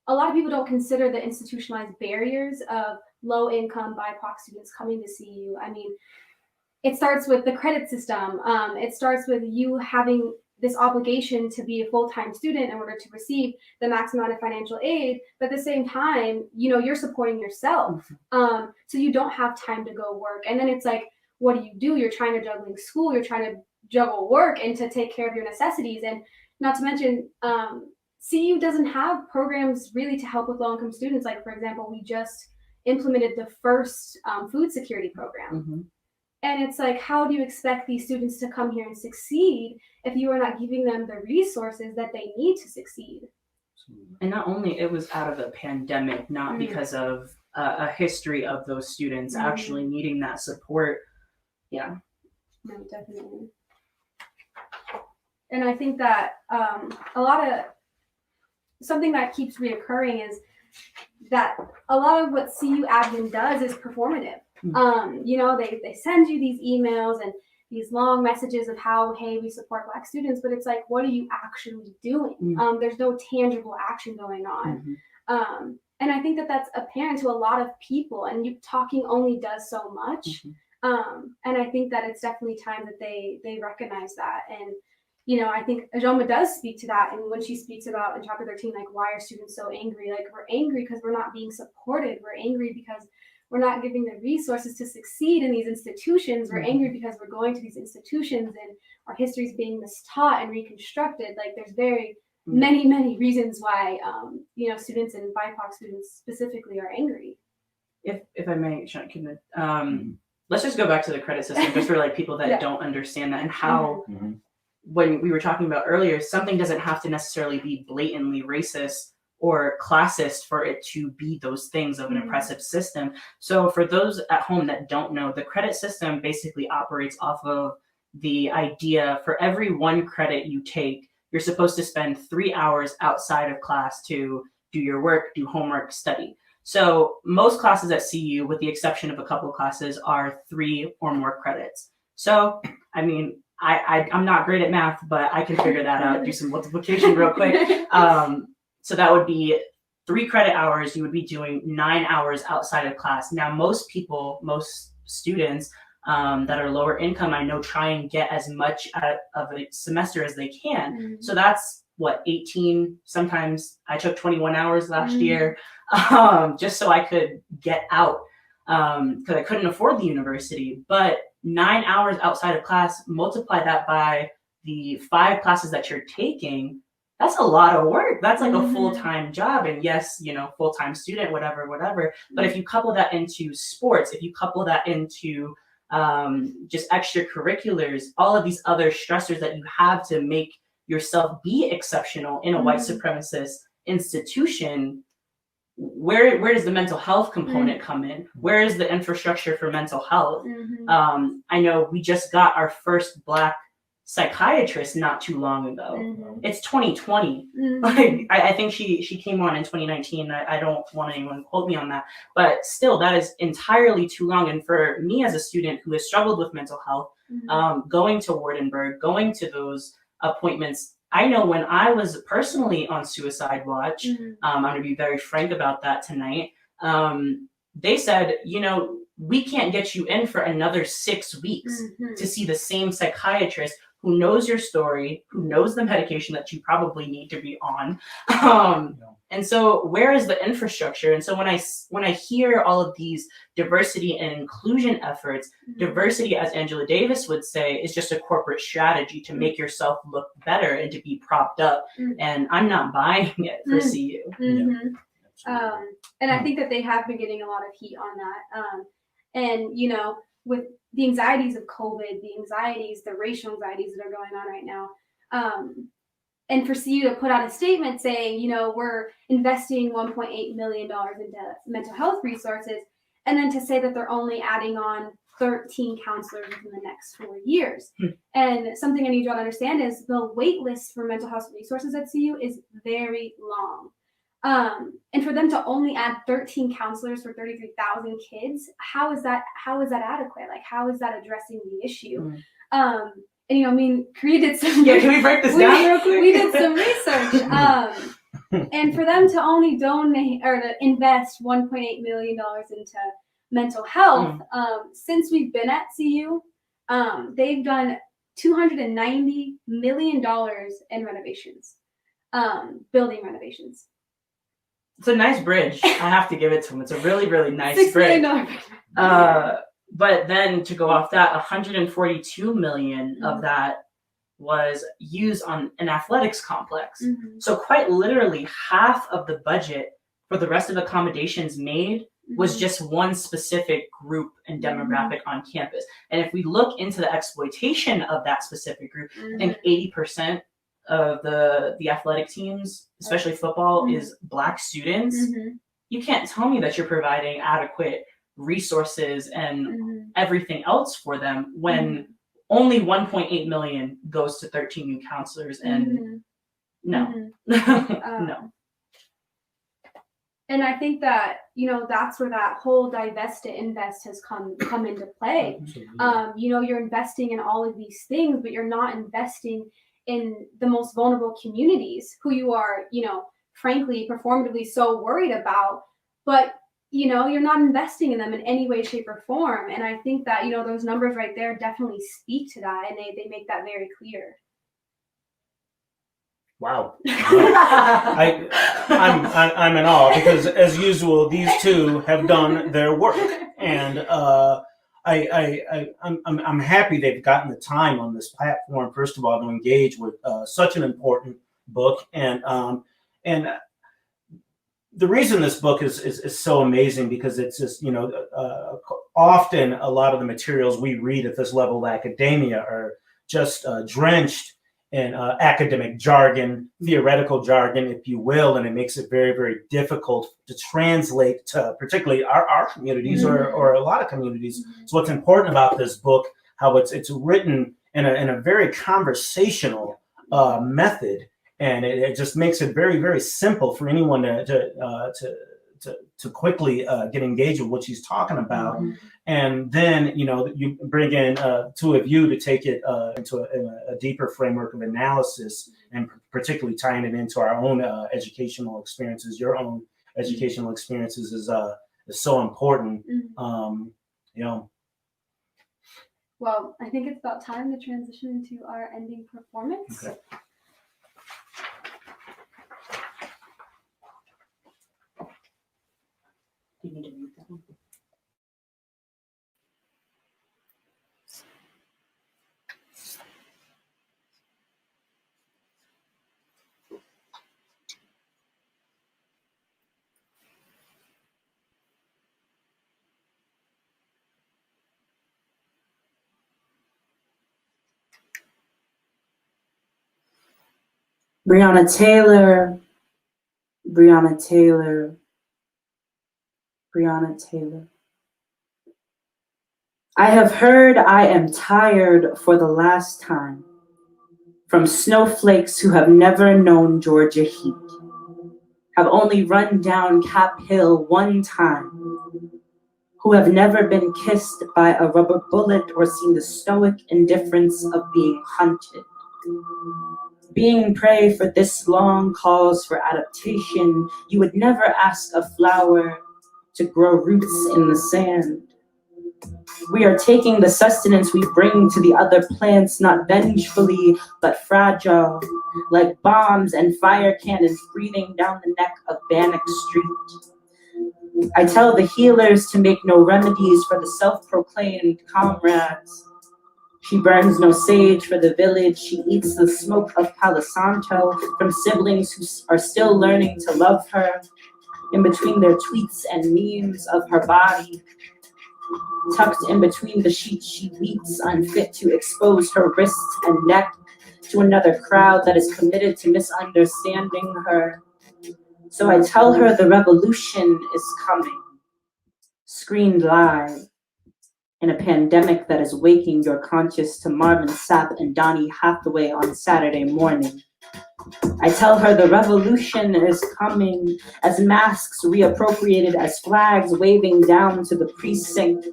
a lot of people don't consider the institutionalized barriers of low-income BIPOC students coming to CU. I mean, it starts with the credit system. It starts with you having this obligation to be a full-time student in order to receive the maximum amount of financial aid. But at the same time, you know, you're supporting yourself. So you don't have time to go work. And then it's like, what do? You're trying to juggle school, you're trying to juggle work and to take care of your necessities. And not to mention, CU doesn't have programs really to help with low-income students. Like, for example, we just implemented the first food security program. And it's like, how do you expect these students to come here and succeed if you are not giving them the resources that they need to succeed? And not only it was out of a pandemic, not because of a history of those students actually needing that support. Yeah. No, definitely. And I think that something that keeps reoccurring is that a lot of what CU admin does is performative. You know, they send you these emails and these long messages of how, hey, we support Black students, but it's like, what are you actually doing? There's no tangible action going on. And I think that that's apparent to a lot of people, and you talking only does so much. And I think that it's definitely time that they recognize that. And, you know, I think Ijeoma does speak to that. And when she speaks about in chapter 13, like, why are students so angry? Like, we're angry because we're not being supported. We're angry because we're not giving the resources to succeed in these institutions. We're angry because we're going to these institutions and our history is being mistaught and reconstructed. Like, there's very many reasons why, you know, students and BIPOC students specifically are angry. If I may, Shawn, let's just go back to the credit system just for like people that don't understand that and how when we were talking about earlier, something doesn't have to necessarily be blatantly racist or classist for it to be those things of an oppressive system. So for those at home that don't know, the credit system basically operates off of the idea for every 1 credit you take, you're supposed to spend 3 hours outside of class to do your work, do homework, study. So most classes at CU, with the exception of a couple of classes, are 3 or more credits. So, I mean, I'm not great at math, but I can figure that out, do some multiplication real quick. So that would be 3 credit hours. You would be doing 9 hours outside of class. Now, most students that are lower income, I know, try and get as much out of a semester as they can. Mm-hmm. So that's what, 18, sometimes I took 21 hours last year, just so I could get out, because I couldn't afford the university. But 9 hours outside of class, multiply that by the 5 classes that you're taking, that's a lot of work. That's like a full-time job. And yes, you know, full-time student, whatever. But if you couple that into sports, if you couple that into just extracurriculars, all of these other stressors that you have to make yourself be exceptional in a white supremacist institution, where does the mental health component come in? Where is the infrastructure for mental health? I know we just got our first Black psychiatrist not too long ago. It's 2020. Like, I think she came on in 2019. I don't want anyone to quote me on that, but still, that is entirely too long. And for me as a student who has struggled with mental health, going to Wardenburg, going to those appointments, I know when I was personally on suicide watch, I'm going to be very frank about that tonight. They said, you know, we can't get you in for another 6 weeks to see the same psychiatrist who knows your story, who knows the medication that you probably need to be on. And so where is the infrastructure? And so when I hear all of these diversity and inclusion efforts, diversity, as Angela Davis would say, is just a corporate strategy to make yourself look better and to be propped up. And I'm not buying it for CU. And I think that they have been getting a lot of heat on that. And, you know, with the anxieties of COVID, the racial anxieties that are going on right now, and for CU to put out a statement saying, you know, we're investing $1.8 million into mental health resources, and then to say that they're only adding on 13 counselors within the next 4 years. And something I need you all to understand is the wait list for mental health resources at CU is very long. And for them to only add 13 counselors for 33,000 kids, how is that adequate? Like, how is that addressing the issue? And, you know, I mean, created some. Yeah, can we break this down real quick? We did some research. And for them to only donate or to invest $1.8 million into mental health, since we've been at CU, they've done $290 million in renovations, building renovations. It's a nice bridge. I have to give it to them. It's a really, really nice bridge. But then to go off that, 142 million of that was used on an athletics complex. So quite literally half of the budget for the rest of accommodations made was just one specific group and demographic on campus. And if we look into the exploitation of that specific group, I think 80% of the athletic teams, especially football, is Black students. You can't tell me that you're providing adequate resources and everything else for them when only 1.8 million goes to 13 new counselors. And no. And I think that, you know, that's where that whole divest to invest has come into play. You know, you're investing in all of these things, but you're not investing in the most vulnerable communities who you are, you know, frankly, performatively so worried about, but, you know, you're not investing in them in any way, shape, or form. And I think that, you know, those numbers right there definitely speak to that, and they make that very clear. Wow. I'm in awe because, as usual, these two have done their work, and I'm happy they've gotten the time on this platform, first of all, to engage with such an important book. And the reason this book is so amazing, because it's just, you know, often a lot of the materials we read at this level of academia are just drenched in academic jargon, theoretical jargon, if you will, and it makes it very, very difficult to translate to particularly our communities or a lot of communities. So what's important about this book, how it's written in a very conversational method, and it just makes it very, very simple for anyone to to quickly get engaged with what she's talking about. And then, you bring in two of you to take it into a deeper framework of analysis, and particularly tying it into our own educational experiences. Your own educational experiences is so important. Well, I think it's about time to transition into our ending performance. Okay. Do you need to mute that one? Breonna Taylor, Breonna Taylor, Breonna Taylor. I have heard I am tired for the last time from snowflakes who have never known Georgia heat, have only run down Cap Hill one time, who have never been kissed by a rubber bullet or seen the stoic indifference of being hunted. Being prey for this long calls for adaptation. You would never ask a flower to grow roots in the sand. We are taking the sustenance we bring to the other plants, not vengefully, but fragile, like bombs and fire cannons breathing down the neck of Bannock Street. I tell the healers to make no remedies for the self-proclaimed comrades. She burns no sage for the village. She eats the smoke of Palo Santo from siblings who are still learning to love her. In between their tweets and memes of her body, tucked in between the sheets she weeps, unfit to expose her wrists and neck to another crowd that is committed to misunderstanding her. So I tell her the revolution is coming, screened live in a pandemic that is waking your conscience to Marvin Sapp and Donny Hathaway on Saturday morning. I tell her the revolution is coming as masks reappropriated as flags waving down to the precinct,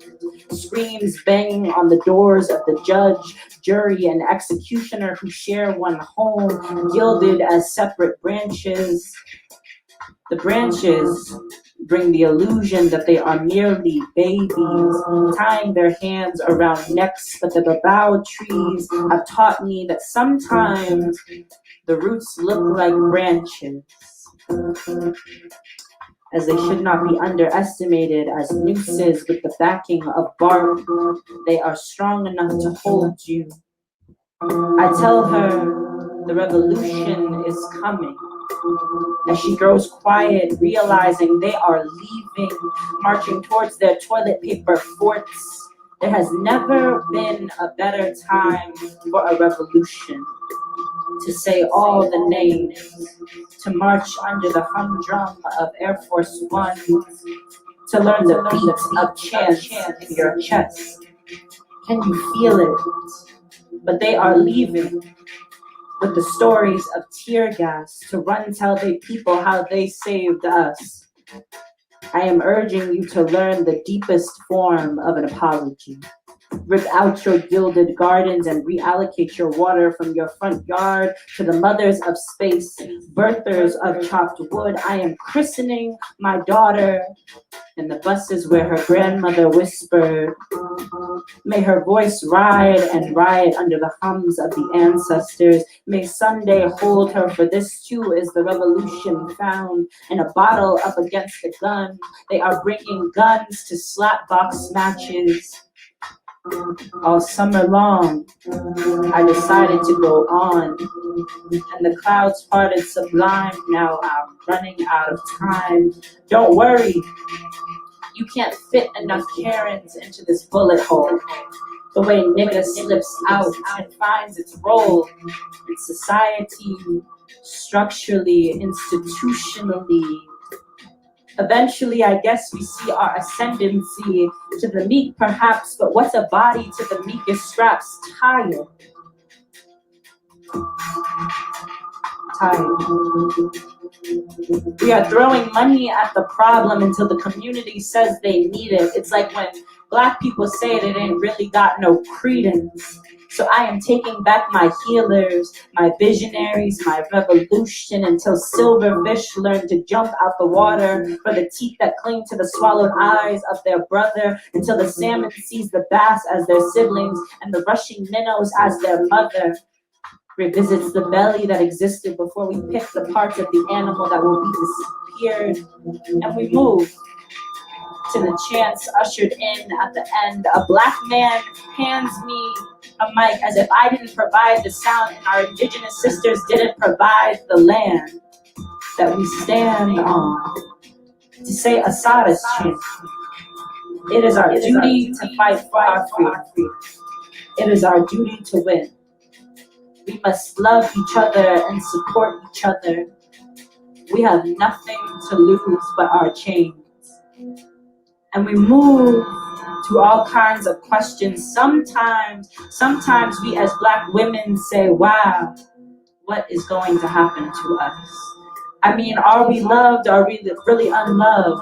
screams banging on the doors of the judge, jury, and executioner who share one home, gilded as separate branches. The branches bring the illusion that they are merely babies, tying their hands around necks, but the babao trees have taught me that sometimes the roots look like branches, as they should not be underestimated as nooses with the backing of bark. They are strong enough to hold you. I tell her the revolution is coming. As she grows quiet, realizing they are leaving, marching towards their toilet paper forts. There has never been a better time for a revolution. To say all the names, to march under the humdrum of Air Force One, to learn the beat of chants in your chest. Can you feel it? But they are leaving with the stories of tear gas to run tell the people how they saved us. I am urging you to learn the deepest form of an apology. Rip out your gilded gardens and reallocate your water from your front yard to the mothers of space, birthers of chopped wood. I am christening my daughter in the buses where her grandmother whispered. May her voice ride and ride under the hums of the ancestors. May Sunday hold her, for this too is the revolution found in a bottle up against a gun. They are bringing guns to slapbox matches. All summer long, I decided to go on, and the clouds parted sublime. Now I'm running out of time. Don't worry, you can't fit enough Karens into this bullet hole. The way nigga slips out and finds its role in society, structurally, institutionally. Eventually, I guess we see our ascendancy to the meek, perhaps, but what's a body to the meekest scraps? Tired. Tired. We are throwing money at the problem until the community says they need it. It's like when Black people say it ain't really got no credence. So I am taking back my healers, my visionaries, my revolution until silverfish learn to jump out the water for the teeth that cling to the swallowed eyes of their brother, until the salmon sees the bass as their siblings and the rushing minnows as their mother. Revisits the belly that existed before we pick the parts of the animal that will be disappeared, and we move to the chants ushered in at the end. A Black man hands me a mic as if I didn't provide the sound and our indigenous sisters didn't provide the land that we stand on to say Asada's chant. It is our duty to fight for our freedom. It is our duty to win. We must love each other and support each other. We have nothing to lose but our chains. And we move to all kinds of questions. Sometimes we as Black women say, wow, what is going to happen to us? I mean, are we loved? Are we really unloved?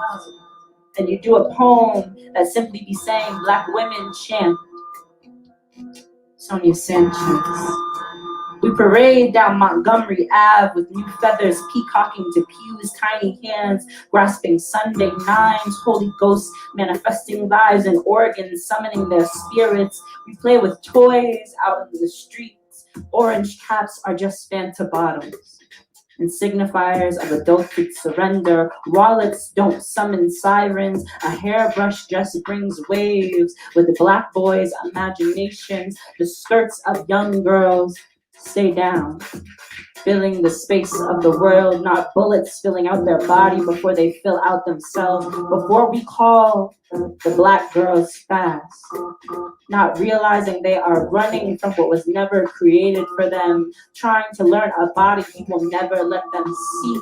And you do a poem that simply be saying, Black women chant. Sonia Sanchez. We parade down Montgomery Ave with new feathers peacocking to pews, tiny hands grasping Sunday nines, Holy Ghost manifesting lives in organs, summoning their spirits. We play with toys out in the streets. Orange caps are just Fanta bottles and signifiers of adulthood surrender. Wallets don't summon sirens. A hairbrush just brings waves with the Black boys' imaginations. The skirts of young girls stay down, filling the space of the world, not bullets filling out their body before they fill out themselves. Before we call the Black girls fast, not realizing they are running from what was never created for them, trying to learn a body we will never let them see.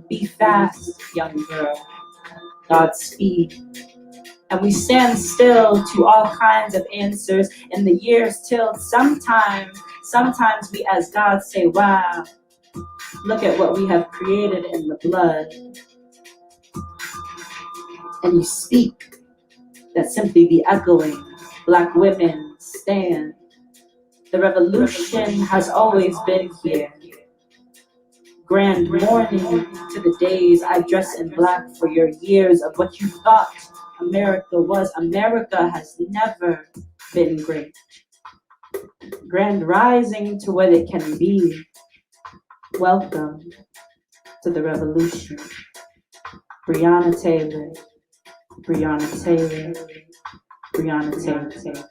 Be fast, young girl. Godspeed. And we stand still to all kinds of answers in the years till sometimes we as God say, wow, look at what we have created in the blood. And you speak that simply be echoing, Black women stand. The revolution has always been here. Grand morning to the days I dress in Black for your years of what you thought America was. America has never been great. Grand rising to what it can be. Welcome to the revolution. Breonna Taylor, Breonna Taylor, Breonna Taylor.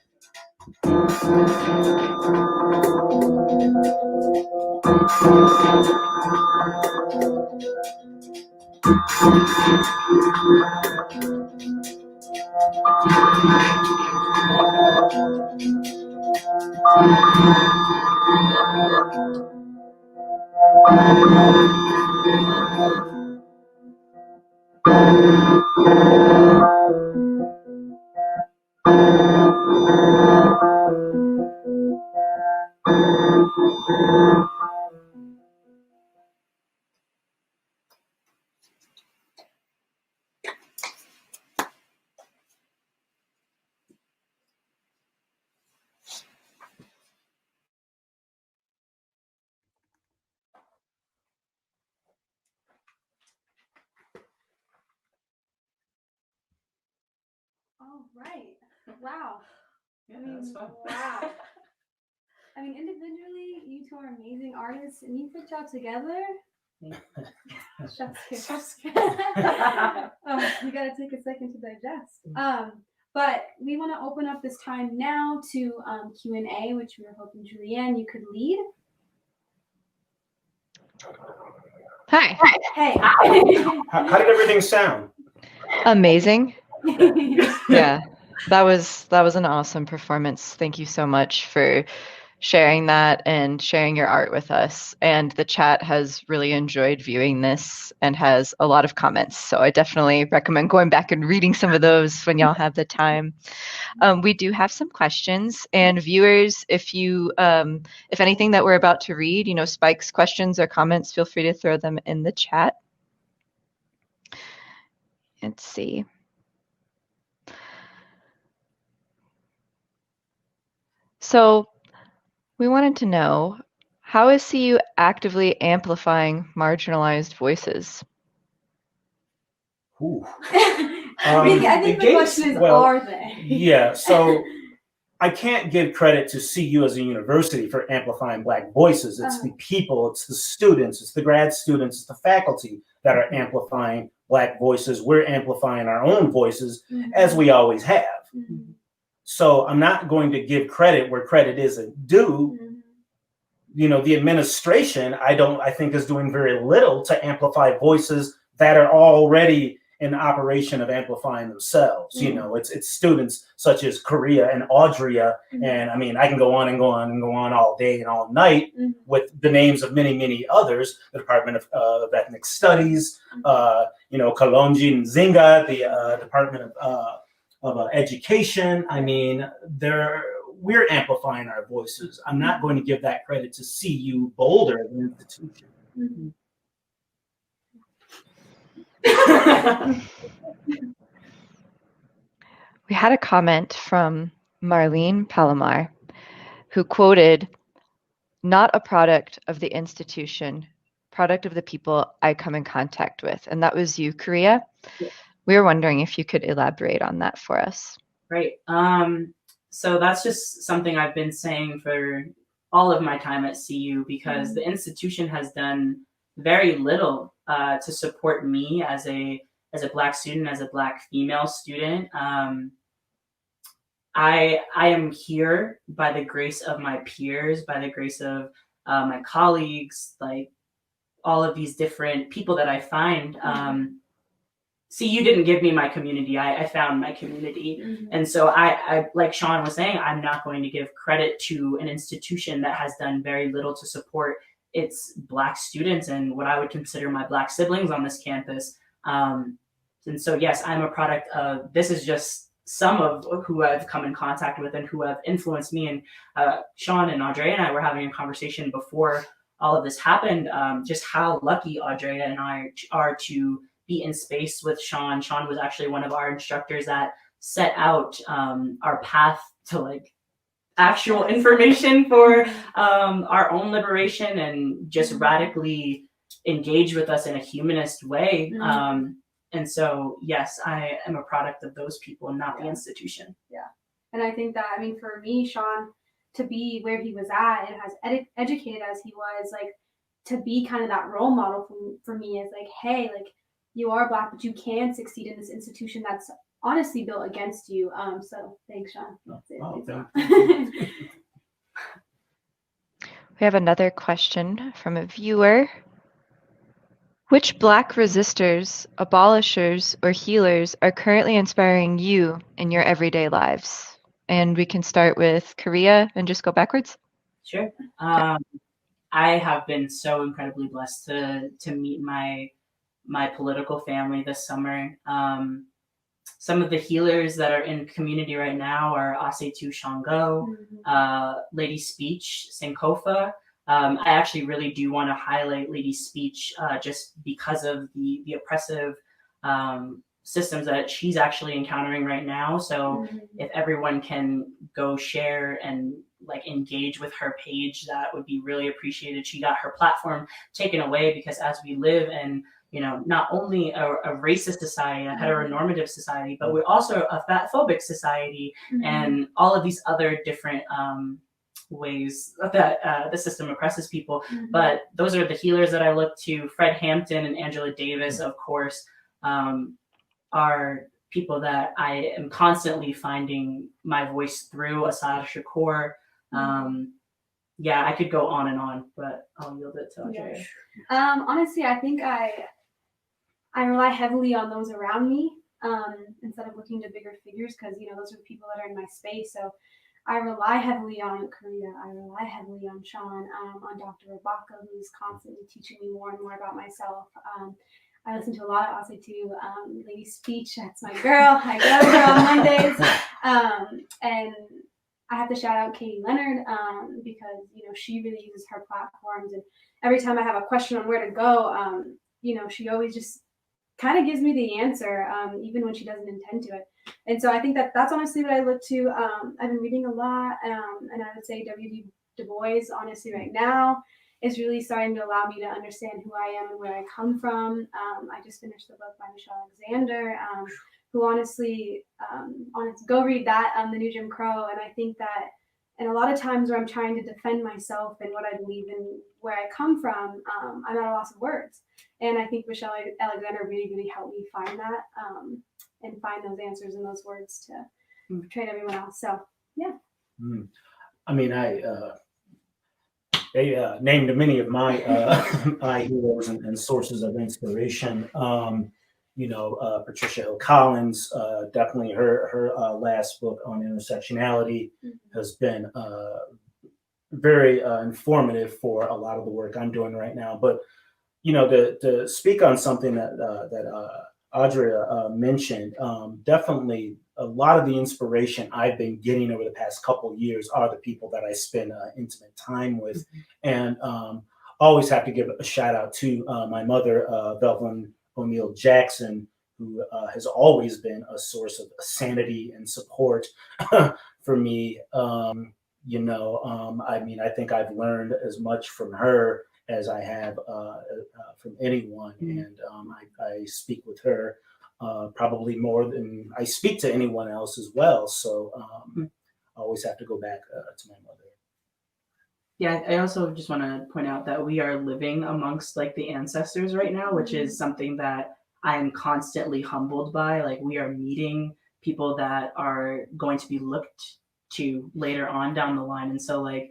All right. Wow. Yeah, that's fun. Wow. I mean, individually, you two are amazing artists, and you put y'all together. Chef's kiss. We gotta take a second to digest. But we want to open up this time now to Q&A, which we were hoping, Julianne, you could lead. Hi. Hey. How did everything sound? Amazing. Yeah. That was an awesome performance. Thank you so much for sharing that and sharing your art with us. And the chat has really enjoyed viewing this and has a lot of comments. So I definitely recommend going back and reading some of those when y'all have the time. We do have some questions, and viewers, if anything that we're about to read, spikes questions or comments, feel free to throw them in the chat. Let's see. So we wanted to know, how is CU actively amplifying marginalized voices? Ooh. I think the question is, are they? Yeah, so I can't give credit to CU as a university for amplifying Black voices. It's the people, it's the students, it's the grad students, it's the faculty that are amplifying Black voices. We're amplifying our own voices, as we always have. So I'm not going to give credit where credit isn't due. The administration, I think, is doing very little to amplify voices that are already in operation of amplifying themselves. It's students such as Karia and Audrea, and I mean, I can go on and go on and go on all day and all night with the names of many, many others. The Department of Ethnic Studies, Kalonji Nzinga, the Department of Education. I mean, we're amplifying our voices. I'm not going to give that credit to CU Boulder as an institution. We had a comment from Marlene Palomar, who quoted, "Not a product of the institution, product of the people I come in contact with." And that was you, Karia. Yeah. We were wondering if you could elaborate on that for us. Right. So that's just something I've been saying for all of my time at CU, because the institution has done very little to support me as a Black student, as a Black female student. I am here by the grace of my peers, by the grace of my colleagues, like all of these different people that I find. CU didn't give me my community. I found my community. And so I, like Shawn was saying, I'm not going to give credit to an institution that has done very little to support its Black students and what I would consider my Black siblings on this campus. And so, yes, I'm a product of, this is just some of who I've come in contact with and who have influenced me. And Shawn and Audrea and I were having a conversation before all of this happened, just how lucky Audrea and I are to be in space with Shawn. Shawn was actually one of our instructors that set out our path to like actual information for our own liberation and just radically engage with us in a humanist way. And so, yes, I am a product of those people, not the institution. Yeah. And I think that, I mean, for me, Shawn, to be where he was at and as educated as he was, like, to be kind of that role model for me is like, hey, like, you are Black, but you can succeed in this institution that's honestly built against you. So thanks, Shawn. We have another question from a viewer. Which Black resistors, abolishers, or healers are currently inspiring you in your everyday lives? And we can start with Karia and just go backwards. Sure. I have been so incredibly blessed to meet my political family this summer. Some of the healers that are in community right now are Asetu Shango, Lady Speech, Sankofa. I actually really do want to highlight Lady Speech just because of the oppressive systems that she's actually encountering right now. So if everyone can go share and like engage with her page, that would be really appreciated. She got her platform taken away because as we live in, not only a racist society, a heteronormative society, but we're also a fatphobic society and all of these other different ways that the system oppresses people. But those are the healers that I look to. Fred Hampton and Angela Davis, of course, are people that I am constantly finding my voice through. Asada Shakur. Yeah, I could go on and on, but I'll yield it to Audrea. Honestly, I think I rely heavily on those around me instead of looking to bigger figures because, those are the people that are in my space. So I rely heavily on Karia. I rely heavily on Shawn, on Dr. Rebecca, who's constantly teaching me more and more about myself. I listen to a lot of also too. Lady Speech, that's my girl. I go there on Mondays. And I have to shout out Katie Leonard because she really uses her platforms, and every time I have a question on where to go, she always just kind of gives me the answer, even when she doesn't intend to it. And so I think that's honestly what I look to. I've been reading a lot, and I would say W.D. Du Bois, honestly, right now is really starting to allow me to understand who I am and where I come from. I just finished the book by Michelle Alexander, who honestly, go read that, The New Jim Crow. And I think that, and a lot of times where I'm trying to defend myself and what I believe and where I come from, I'm at a loss of words. And I think Michelle Alexander really, really helped me find that and find those answers and those words to portray everyone else. So, yeah. I mean, they named many of my my heroes and sources of inspiration. Patricia Hill Collins, definitely her last book on intersectionality has been very informative for a lot of the work I'm doing right now. But to speak on something that Audrea mentioned, definitely a lot of the inspiration I've been getting over the past couple of years are the people that I spend intimate time with, and always have to give a shout out to my mother, Belvin O'Neill Jackson, who has always been a source of sanity and support for me. I mean, I think I've learned as much from her as I have from anyone, and I speak with her probably more than I speak to anyone else as well. So I always have to go back to my mother. Yeah, I also just want to point out that we are living amongst like the ancestors right now, which is something that I am constantly humbled by. Like, we are meeting people that are going to be looked to later on down the line. And so, like,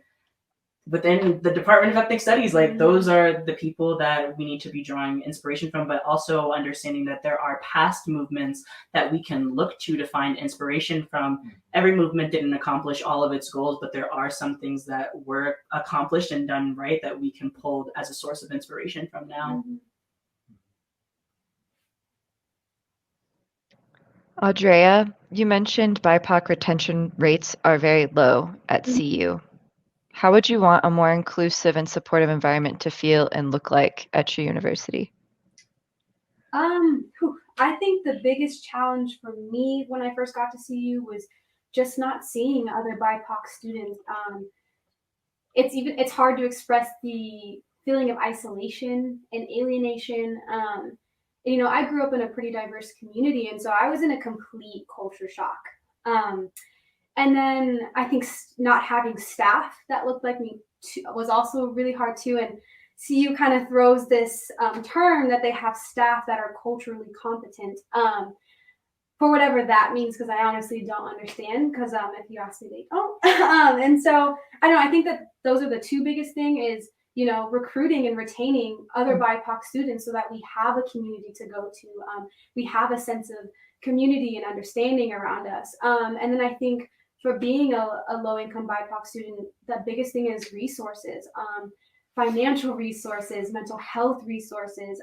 within the Department of Ethnic Studies, like, those are the people that we need to be drawing inspiration from, but also understanding that there are past movements that we can look to find inspiration from. Every movement didn't accomplish all of its goals, but there are some things that were accomplished and done right that we can pull as a source of inspiration from now. Audrea, you mentioned BIPOC retention rates are very low at CU. How would you want a more inclusive and supportive environment to feel and look like at your university? I think the biggest challenge for me when I first got to CU was just not seeing other BIPOC students. It's hard to express the feeling of isolation and alienation. I grew up in a pretty diverse community, and so I was in a complete culture shock. And then I think not having staff that looked like me was also really hard too. And CU kind of throws this term that they have staff that are culturally competent, for whatever that means, because I honestly don't understand, because if you ask me, they don't. And so I don't know, I think that those are the two biggest thing is, recruiting and retaining other BIPOC students so that we have a community to go to. We have a sense of community and understanding around us. And then I think for being a low-income BIPOC student, the biggest thing is resources, financial resources, mental health resources,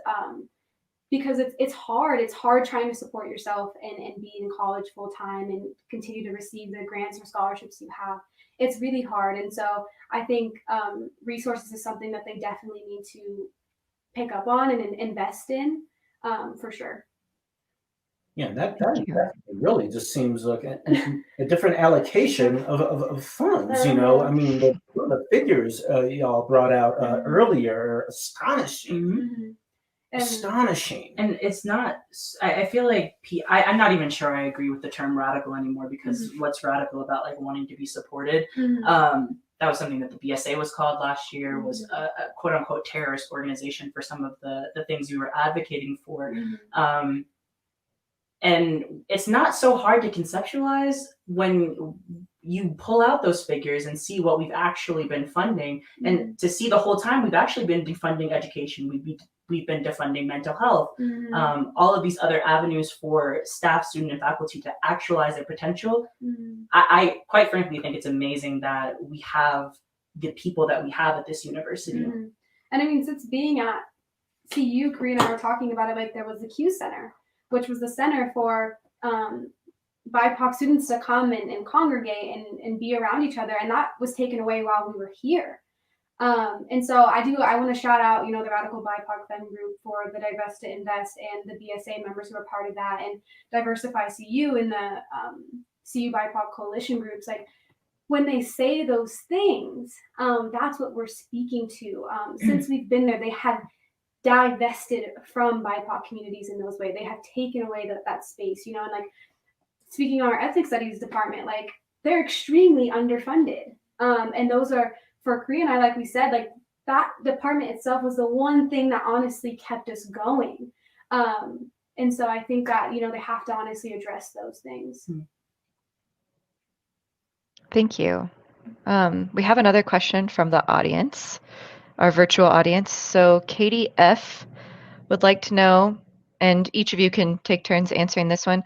because it's hard. It's hard trying to support yourself and be in college full-time and continue to receive the grants or scholarships you have. It's really hard. And so I think resources is something that they definitely need to pick up on and invest in, for sure. Yeah, that really just seems like a different allocation of funds. I mean, the figures y'all brought out earlier are astonishing. Astonishing. And it's not, I feel like I'm not even sure I agree with the term radical anymore, because what's radical about like wanting to be supported? That was something that the BSA was called last year, was a quote unquote terrorist organization for some of the things we were advocating for. And it's not so hard to conceptualize when you pull out those figures and see what we've actually been funding, and to see the whole time we've actually been defunding education. We've been we've been defunding mental health, Mm-hmm. all of these other avenues for staff, student, and faculty to actualize their potential. Mm-hmm. I quite frankly think it's amazing that we have the people that we have at this university. Mm-hmm. And I mean, since being at CU, Karia and I were talking about it, like there was the Q Center, which was the center for BIPOC students to come and congregate and be around each other, and that was taken away while we were here. And so I want to shout out, the Radical BIPOC Fem group for the Divest to Invest and the BSA members who are part of that, and Diversify CU and the CU BIPOC coalition groups. Like when they say those things, that's what we're speaking to. Since we've been there, they have divested from BIPOC communities in those ways. They have taken away that space, and like speaking on our ethics studies department, like they're extremely underfunded. And those are, for Karia and I, like we said, like that department itself was the one thing that honestly kept us going. And so I think that, they have to honestly address those things. Thank you. We have another question from the audience, our virtual audience. So Katie F. would like to know, and each of you can take turns answering this one.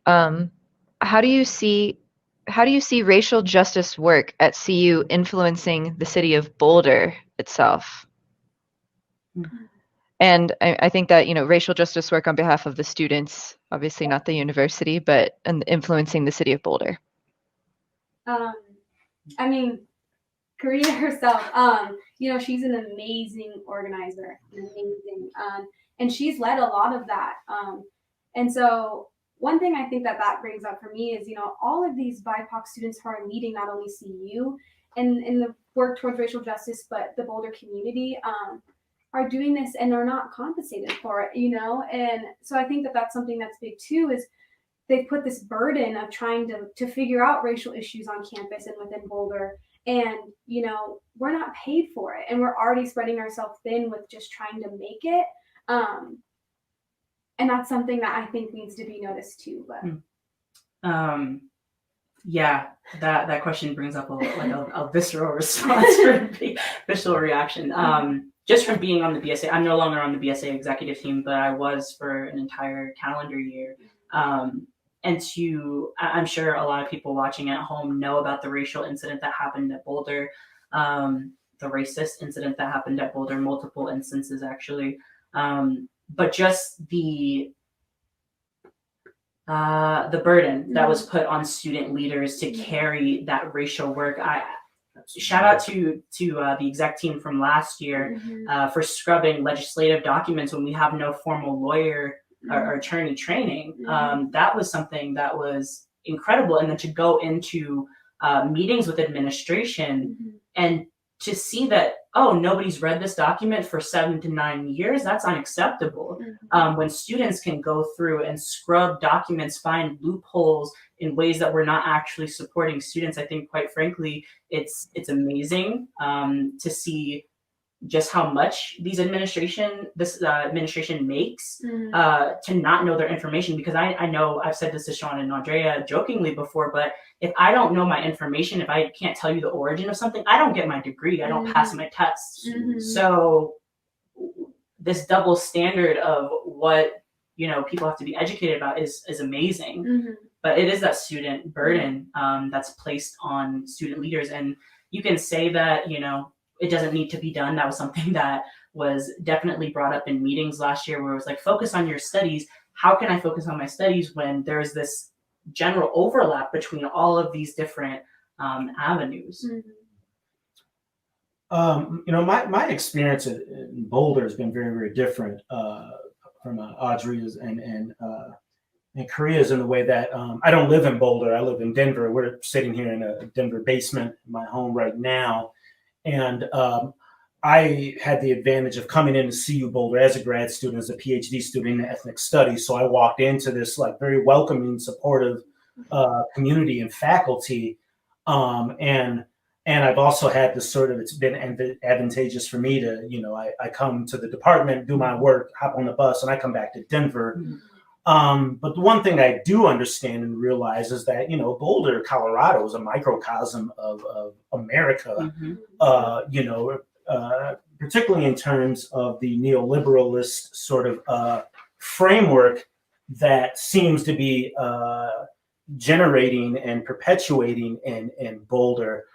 How do you see racial justice work at CU influencing the city of Boulder itself? Mm-hmm. And I think that, racial justice work on behalf of the students, obviously not the university, but and influencing the city of Boulder. I mean, Karia herself, she's an amazing organizer, and she's led a lot of that. And so one thing I think that brings up for me is, all of these BIPOC students who are leading not only CU and in the work towards racial justice, but the Boulder community are doing this and are not compensated for it, And so I think that that's something that's big too, is they've put this burden of trying to figure out racial issues on campus and within Boulder. And, we're not paid for it. And we're already spreading ourselves thin with just trying to make it. And that's something that I think needs to be noticed too. But yeah, that question brings up a visceral response for the visceral reaction. Just from being on the BSA, I'm no longer on the BSA executive team, but I was for an entire calendar year. And I'm sure a lot of people watching at home know about the racial incident that happened at Boulder, the racist incident that happened at Boulder, multiple instances actually. But just the burden that was put on student leaders to carry that racial work. Shout out to the exec team from last year for scrubbing legislative documents when we have no formal lawyer or attorney training. That was something that was incredible. And then to go into meetings with administration and to see that, nobody's read this document for 7 to 9 years, that's unacceptable. When students can go through and scrub documents, find loopholes in ways that we're not actually supporting students, I think, quite frankly, it's amazing to see just how much this administration makes to not know their information. Because I know I've said this to Shawn and Audrea jokingly before, but if I don't know my information, if I can't tell you the origin of something, I don't get my degree, I don't pass my tests. So this double standard of what people have to be educated about is amazing. But it is that student burden that's placed on student leaders. And you can say that it doesn't need to be done. That was something that was definitely brought up in meetings last year, where it was like, focus on your studies. How can I focus on my studies when there's this general overlap between all of these different avenues? My experience in Boulder has been very, very different from Audrea's and Karia's, in the way that I don't live in Boulder. I live in Denver. We're sitting here in a Denver basement in my home right now. And I had the advantage of coming into CU Boulder as a grad student, as a PhD student in ethnic studies. So I walked into this very welcoming, supportive community and faculty. And I've also had this it's been advantageous for me to, I come to the department, do my work, hop on the bus, and I come back to Denver. But the one thing I do understand and realize is that, Boulder, Colorado is a microcosm of America, particularly in terms of the neoliberalist sort of framework that seems to be generating and perpetuating in Boulder.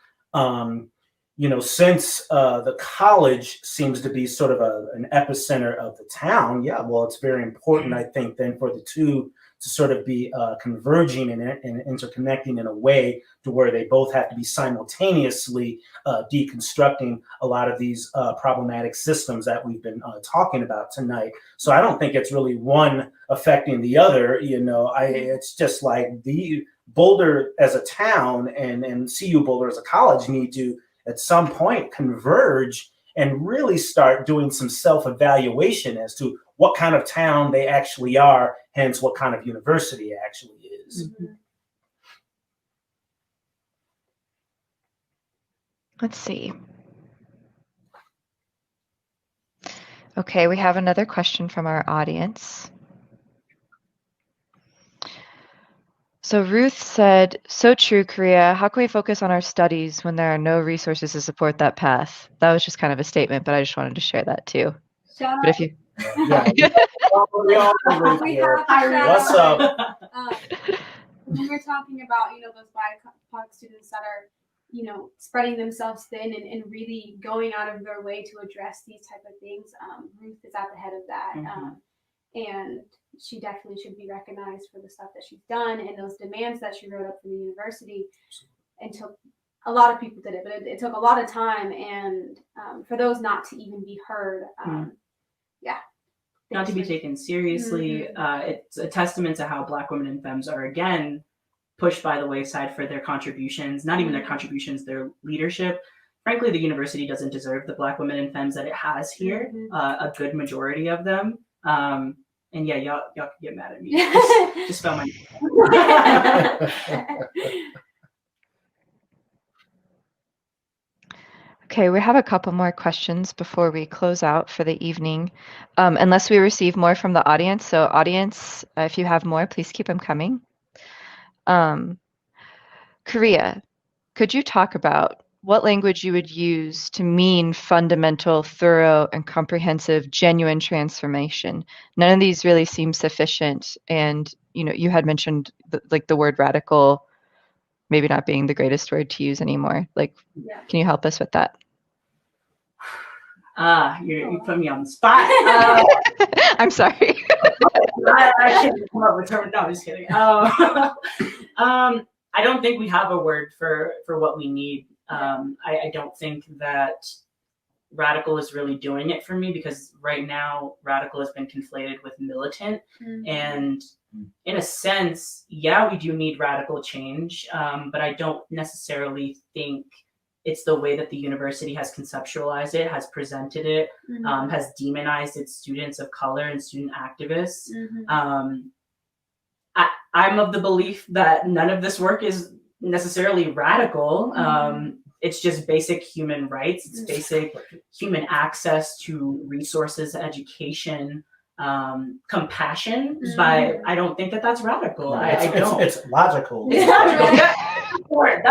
Since the college seems to be sort of an epicenter of the town, yeah, well, it's very important, I think, then for the two to sort of be converging and interconnecting in a way to where they both have to be simultaneously deconstructing a lot of these problematic systems that we've been talking about tonight. So I don't think it's really one affecting the other. It's just like the Boulder as a town and CU Boulder as a college need to at some point converge and really start doing some self-evaluation as to what kind of town they actually are, hence what kind of university it actually is. Mm-hmm. Let's see. Okay, we have another question from our audience. So Ruth said, "So true, Karia. How can we focus on our studies when there are no resources to support that path?" That was just kind of a statement, but I just wanted to share that too. Shout But out. if you, What's up? When we're talking about, those BIPOC students that are, spreading themselves thin and really going out of their way to address these type of things, Ruth is at the head of that. Mm-hmm. And she definitely should be recognized for the stuff that she's done and those demands that she wrote up for the university. And took a lot of people did it, but it took a lot of time, and for those not to even be heard, not to be taken seriously. Mm-hmm. It's a testament to how Black women and femmes are again pushed by the wayside for their contributions, not even their contributions, their leadership. Frankly, the university doesn't deserve the Black women and femmes that it has here, a good majority of them. And yeah, y'all can get mad at me. Just spell my name. okay, we have a couple more questions before we close out for the evening, unless we receive more from the audience. So audience, if you have more, please keep them coming. Karia, could you talk about what language you would use to mean fundamental, thorough, and comprehensive, genuine transformation? None of these really seem sufficient. And, you had mentioned the word radical maybe not being the greatest word to use anymore. Can you help us with that? You put me on the spot. I'm sorry. I shouldn't come up with terms. No, I'm just kidding. I don't think we have a word for what we need. I don't think that radical is really doing it for me, because right now radical has been conflated with militant. And in a sense, yeah, we do need radical change, but I don't necessarily think it's the way that the university has conceptualized it, has presented it, has demonized its students of color and student activists. I'm of the belief that none of this work is necessarily radical. It's just basic human rights. It's basic human access to resources, education, compassion. But I don't think that that's radical. No, I don't. It's logical.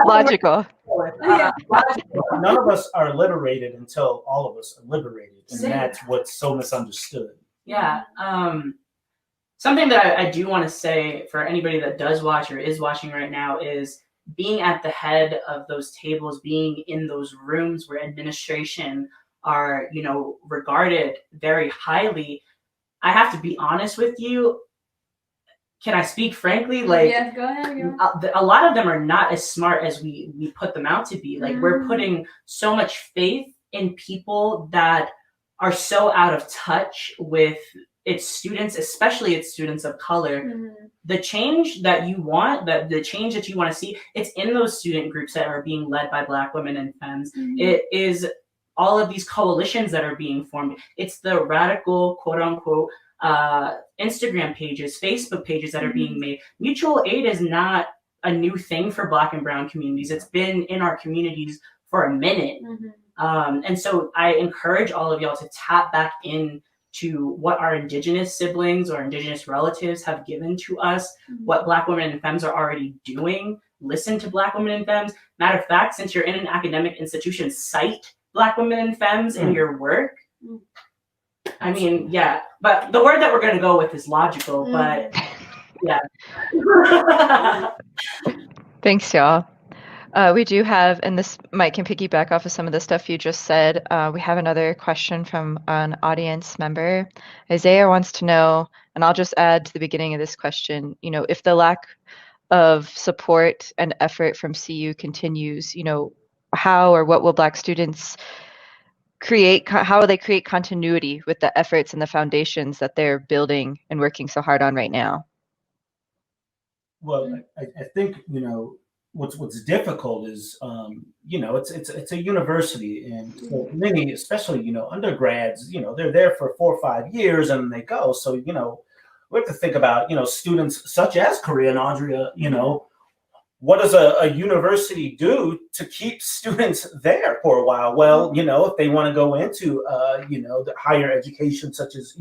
Logical. None of us are liberated until all of us are liberated. And that's what's so misunderstood. Yeah. Something that I do want to say for anybody that does watch or is watching right now is being at the head of those tables, being in those rooms where administration are, regarded very highly. I have to be honest with you. Can I speak frankly? Yes, go ahead. A lot of them are not as smart as we put them out to be. We're putting so much faith in people that are so out of touch with its students, especially its students of color. The change that you want, the change that you want to see, it's in those student groups that are being led by Black women and femmes. It is all of these coalitions that are being formed. It's the radical, quote unquote, Instagram pages, Facebook pages that are being made. Mutual aid is not a new thing for Black and brown communities. It's been in our communities for a minute. And so I encourage all of y'all to tap back in to what our Indigenous siblings or Indigenous relatives have given to us, what Black women and femmes are already doing. Listen to Black women and femmes. Matter of fact, since you're in an academic institution, cite Black women and femmes in your work. Mm. I mean, yeah, but the word that we're going to go with is logical, but yeah. Thanks, y'all. We do have, and this might can piggyback off of some of the stuff you just said. We have another question from an audience member. Isaiah wants to know, and I'll just add to the beginning of this question, if the lack of support and effort from CU continues, how or what will Black students create, how will they create continuity with the efforts and the foundations that they're building and working so hard on right now? Well, I think, what's difficult is, it's a university, and so many, especially, undergrads, they're there for 4 or 5 years and they go. So, we have to think about, students such as Karia and Audrea, what does a university do to keep students there for a while? Well, if they want to go into, the higher education, such as,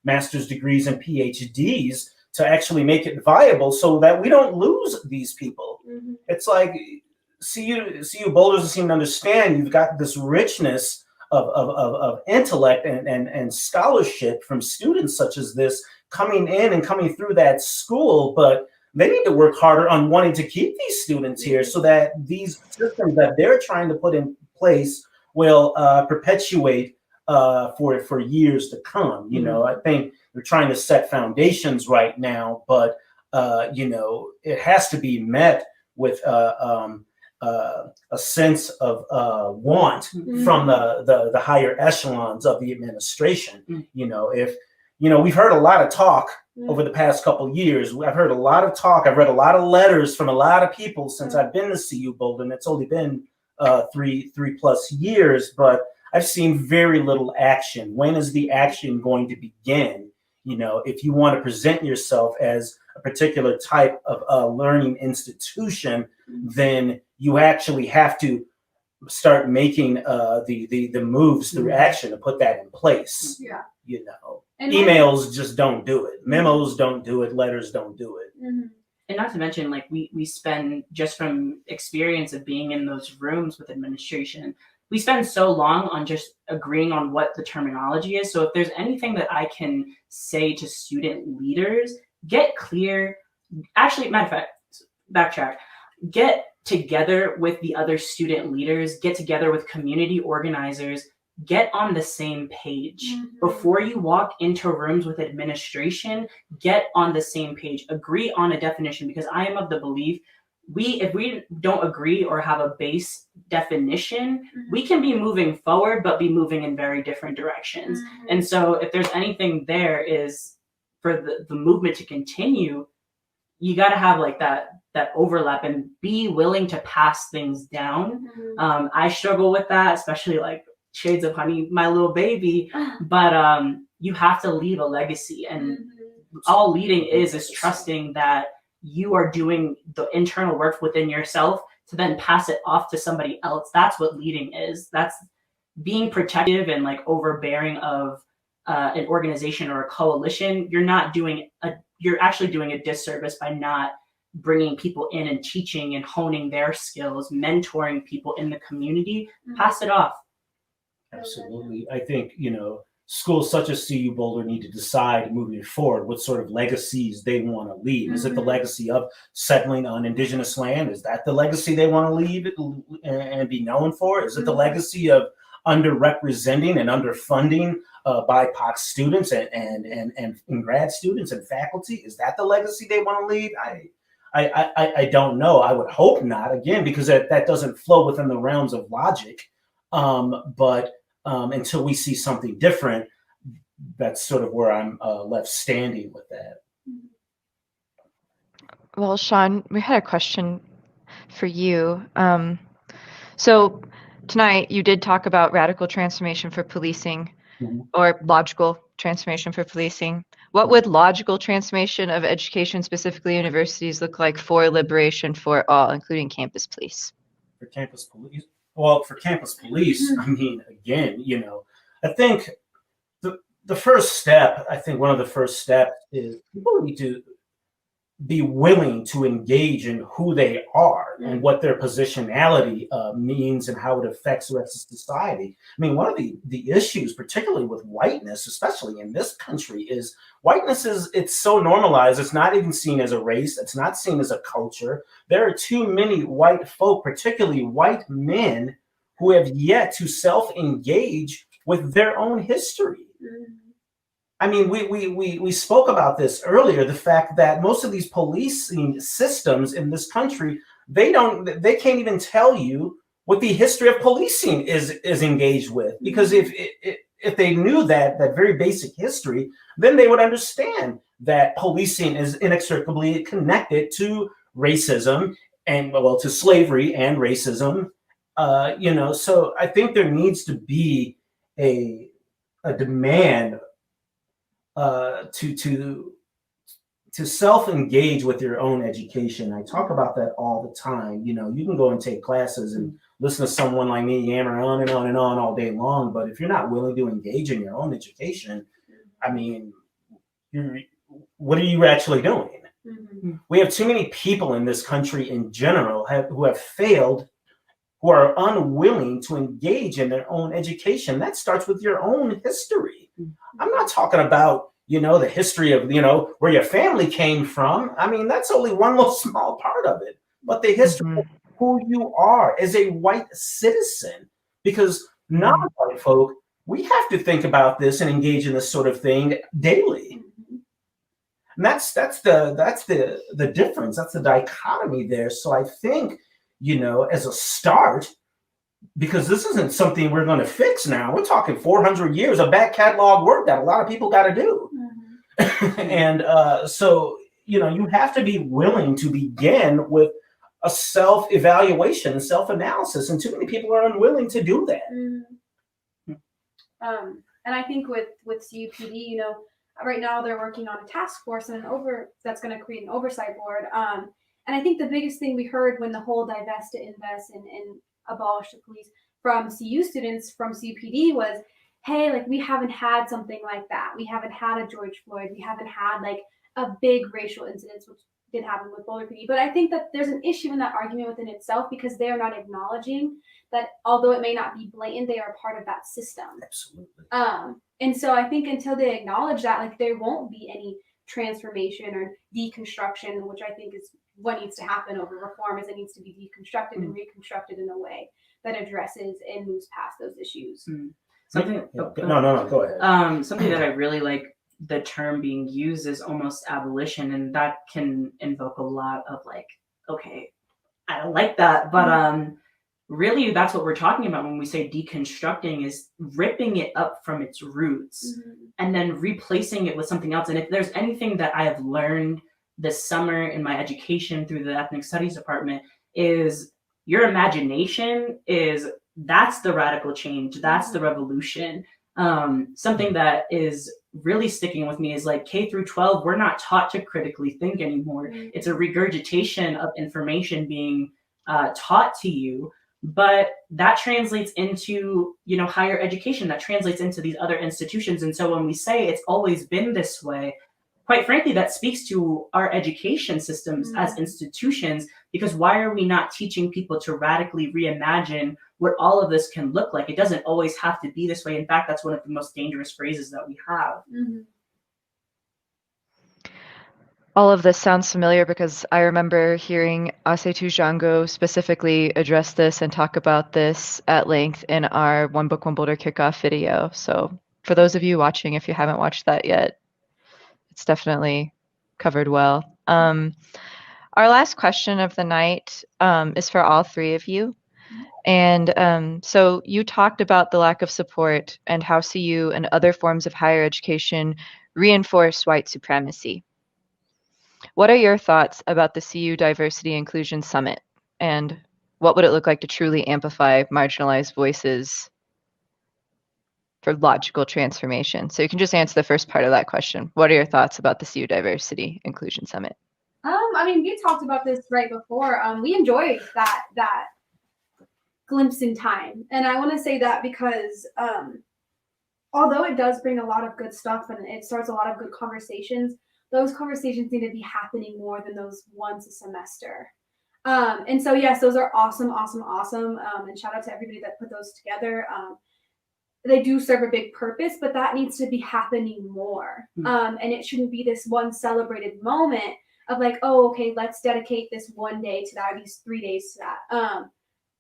master's degrees and PhDs, to actually make it viable so that we don't lose these people. Mm-hmm. It's like CU Boulder doesn't seem to understand you've got this richness of intellect and scholarship from students such as this coming in and coming through that school, but they need to work harder on wanting to keep these students here so that these systems that they're trying to put in place will perpetuate for years to come. I think they're trying to set foundations right now, but it has to be met with a sense of want from the higher echelons of the administration. If we've heard a lot of talk over the past couple of years. I've heard a lot of talk. I've read a lot of letters from a lot of people since I've been to CU Boulder, and it's only been 3+ years, but I've seen very little action. When is the action going to begin? If you want to present yourself as a particular type of learning institution, then you actually have to start making the moves through action to put that in place. Yeah. And emails just don't do it. Memos don't do it. Letters don't do it. Mm-hmm. And not to mention, like we spend, just from experience of being in those rooms with administration, we spend so long on just agreeing on what the terminology is. So if there's anything that I can say to student leaders, get clear. Actually, matter of fact, backtrack. Get together with the other student leaders. Get together with community organizers. Get on the same page. Before you walk into rooms with administration, get on the same page. Agree on a definition, because I am of the belief if we don't agree or have a base definition, we can be moving forward, but be moving in very different directions. And so if there's anything there is for the movement to continue, you got to have like that overlap and be willing to pass things down. I struggle with that, especially like shades of honey, my little baby, but you have to leave a legacy, and all leading is trusting that you are doing the internal work within yourself to then pass it off to somebody else. That's what leading is. That's being protective and like overbearing of an organization or a coalition. You're actually doing a disservice by not bringing people in and teaching and honing their skills, mentoring people in the community. Pass it off. Absolutely. I think, schools such as CU Boulder need to decide moving forward what sort of legacies they want to leave. Is it the legacy of settling on indigenous land? Is that the legacy they want to leave and be known for? Is it the legacy of underrepresenting and underfunding BIPOC students and grad students and faculty? Is that the legacy they want to leave? I don't know. I would hope not, again, because that doesn't flow within the realms of logic. But until we see something different, that's sort of where I'm left standing with that. Well, Shawn, we had a question for you. So tonight you did talk about radical transformation for policing, or logical transformation for policing. What would logical transformation of education, specifically universities, look like for liberation for all, including campus police? For campus police? Well, for campus police, I mean, again, I think the first step, one of the first steps is people need to be willing to engage in who they are and what their positionality means and how it affects the rest of society. I mean, one of the issues, particularly with whiteness, especially in this country, is whiteness it's so normalized. It's not even seen as a race. It's not seen as a culture. There are too many white folk, particularly white men, who have yet to self-engage with their own history. I mean, we spoke about this earlier, the fact that most of these policing systems in this country, they can't even tell you what the history of policing is engaged with. Because if they knew that very basic history, then they would understand that policing is inextricably connected to racism and, well, to slavery and racism. So I think there needs to be a demand to self-engage with your own education. I talk about that all the time. You can go and take classes and listen to someone like me yammer on and on and on all day long, but if you're not willing to engage in your own education, I mean, what are you actually doing? We have too many people in this country in general who have failed, who are unwilling to engage in their own education. That starts with your own history. I'm not talking about, the history of, where your family came from. I mean, that's only one little small part of it, but the history of who you are as a white citizen, because non-white folk, we have to think about this and engage in this sort of thing daily. And that's the difference. That's the dichotomy there. So I think, as a start, because this isn't something we're going to fix now. We're talking 400 years of back catalog work that a lot of people got to do. And so, you have to be willing to begin with a self-evaluation, self-analysis. And too many people are unwilling to do that. And I think with CUPD, right now they're working on a task force and that's going to create an oversight board. And I think the biggest thing we heard when the whole divest to invest and abolish the police from CU students from CUPD was, hey, like, we haven't had something like that. We haven't had a George Floyd. We haven't had like a big racial incident, which did happen with Boulder PD. But I think that there's an issue in that argument within itself because they are not acknowledging that although it may not be blatant, they are part of that system. Absolutely. And so I think until they acknowledge that, like, there won't be any transformation or deconstruction, which I think is what needs to happen over reform, is it needs to be deconstructed and reconstructed in a way that addresses and moves past those issues. Something. No, go ahead. Something that I really like the term being used is almost abolition, and that can invoke a lot of like, okay, I don't like that, but really that's what we're talking about when we say deconstructing, is ripping it up from its roots and then replacing it with something else. And if there's anything that I have learned this summer in my education through the ethnic studies department, is your imagination that's the radical change. That's the revolution. Something that is really sticking with me is like K through 12, we're not taught to critically think anymore. It's a regurgitation of information being taught to you, but that translates into, higher education, that translates into these other institutions. And so when we say it's always been this way, quite frankly, that speaks to our education systems as institutions, because why are we not teaching people to radically reimagine what all of this can look like? It doesn't always have to be this way. In fact, that's one of the most dangerous phrases that we have. All of this sounds familiar because I remember hearing Asetu Jango specifically address this and talk about this at length in our One Book, One Boulder kickoff video. So for those of you watching, if you haven't watched that yet, it's definitely covered well. Our last question of the night is for all three of you. And so you talked about the lack of support and how CU and other forms of higher education reinforce white supremacy. What are your thoughts about the CU Diversity Inclusion Summit? And what would it look like to truly amplify marginalized voices for logical transformation? So you can just answer the first part of that question. What are your thoughts about the CU Diversity Inclusion Summit? I mean, we talked about this right before. We enjoyed that glimpse in time. And I want to say that because although it does bring a lot of good stuff and it starts a lot of good conversations, those conversations need to be happening more than those once a semester. And so, yes, those are awesome. And shout out to everybody that put those together. They do serve a big purpose, but that needs to be happening more. And it shouldn't be this one celebrated moment of like, oh, okay, let's dedicate this one day to that, or these 3 days to that.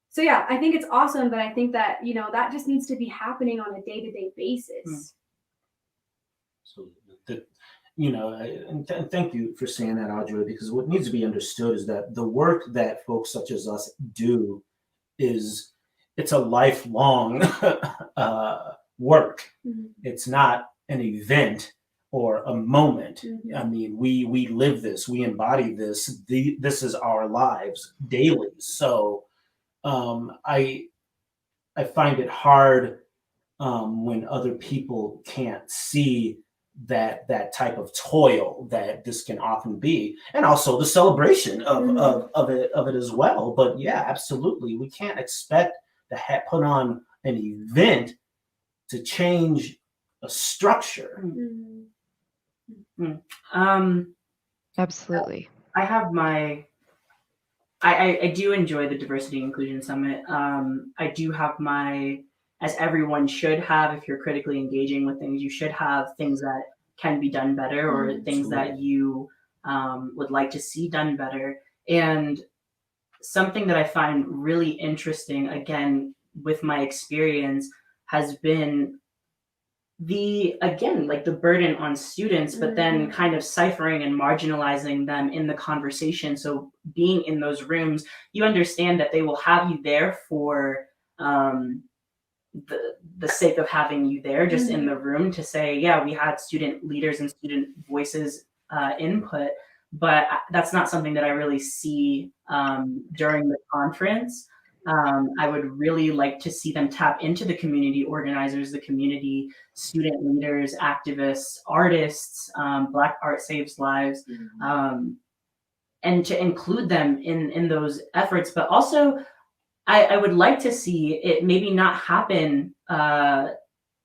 So yeah, I think it's awesome, but I think that, that just needs to be happening on a day-to-day basis. So, and thank you for saying that, Audrea, because what needs to be understood is that the work that folks such as us do it's a lifelong work. It's not an event or a moment. I mean, we live this, we embody this. This is our lives daily. So I find it hard when other people can't see that type of toil that this can often be, and also the celebration of it as well. But yeah, absolutely, we can't expect to put on an event to change a structure. Absolutely. I have I do enjoy the Diversity and Inclusion Summit. I do have as everyone should have, if you're critically engaging with things, you should have things that can be done better, or things that you would like to see done better. And something that I find really interesting, again, with my experience, has been the burden on students, but then kind of ciphering and marginalizing them in the conversation. So being in those rooms, you understand that they will have you there for the sake of having you there, just in the room, to say, yeah, we had student leaders and student voices input, but that's not something that I really see during the conference. I would really like to see them tap into the community organizers, the community student leaders, activists, artists, Black Art Saves Lives, and to include them in those efforts. But also, I would like to see it maybe not happen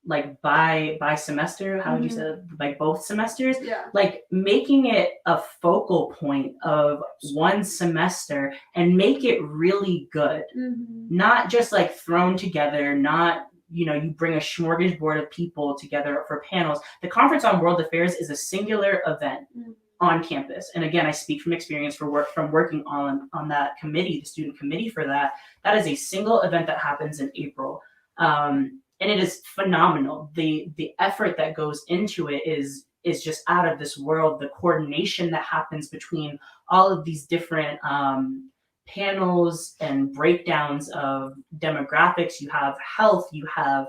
like by semester. How would you say, like both semesters? Yeah. Like making it a focal point of one semester and make it really good. Not just like thrown together, not, you bring a smorgasbord of people together for panels. The Conference on World Affairs is a singular event on campus. And again, I speak from experience from working on that committee, the student committee for that. That is a single event that happens in April. And it is phenomenal. The effort that goes into it is just out of this world. The coordination that happens between all of these different panels and breakdowns of demographics. You have health, you have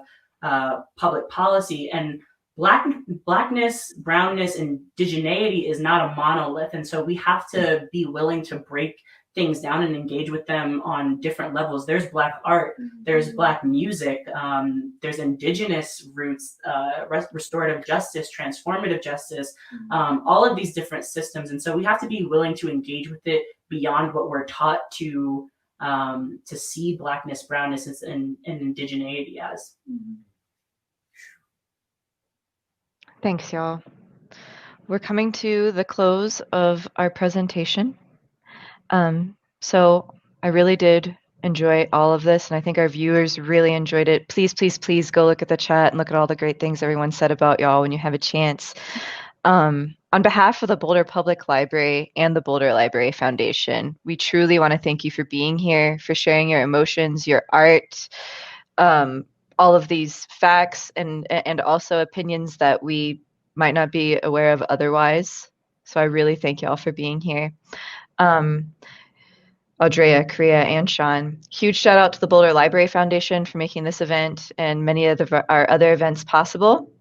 public policy, and Blackness, brownness, and indigeneity is not a monolith. And so we have to be willing to break things down and engage with them on different levels. There's Black art, there's Black music, there's indigenous roots, restorative justice, transformative justice, all of these different systems. And so we have to be willing to engage with it beyond what we're taught to see Blackness, brownness, and indigeneity as. Thanks, y'all. We're coming to the close of our presentation. So I really did enjoy all of this, and I think our viewers really enjoyed it. Please, please, please go look at the chat and look at all the great things everyone said about y'all when you have a chance. On behalf of the Boulder Public Library and the Boulder Library Foundation, we truly want to thank you for being here, for sharing your emotions, your art, all of these facts and also opinions that we might not be aware of otherwise. So I really thank y'all for being here. Audrea, Karia, and Shawn. Huge shout out to the Boulder Library Foundation for making this event and many of our other events possible.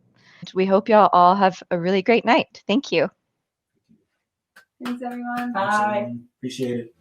We hope y'all all have a really great night. Thank you. Thanks, everyone. Bye. Appreciate it.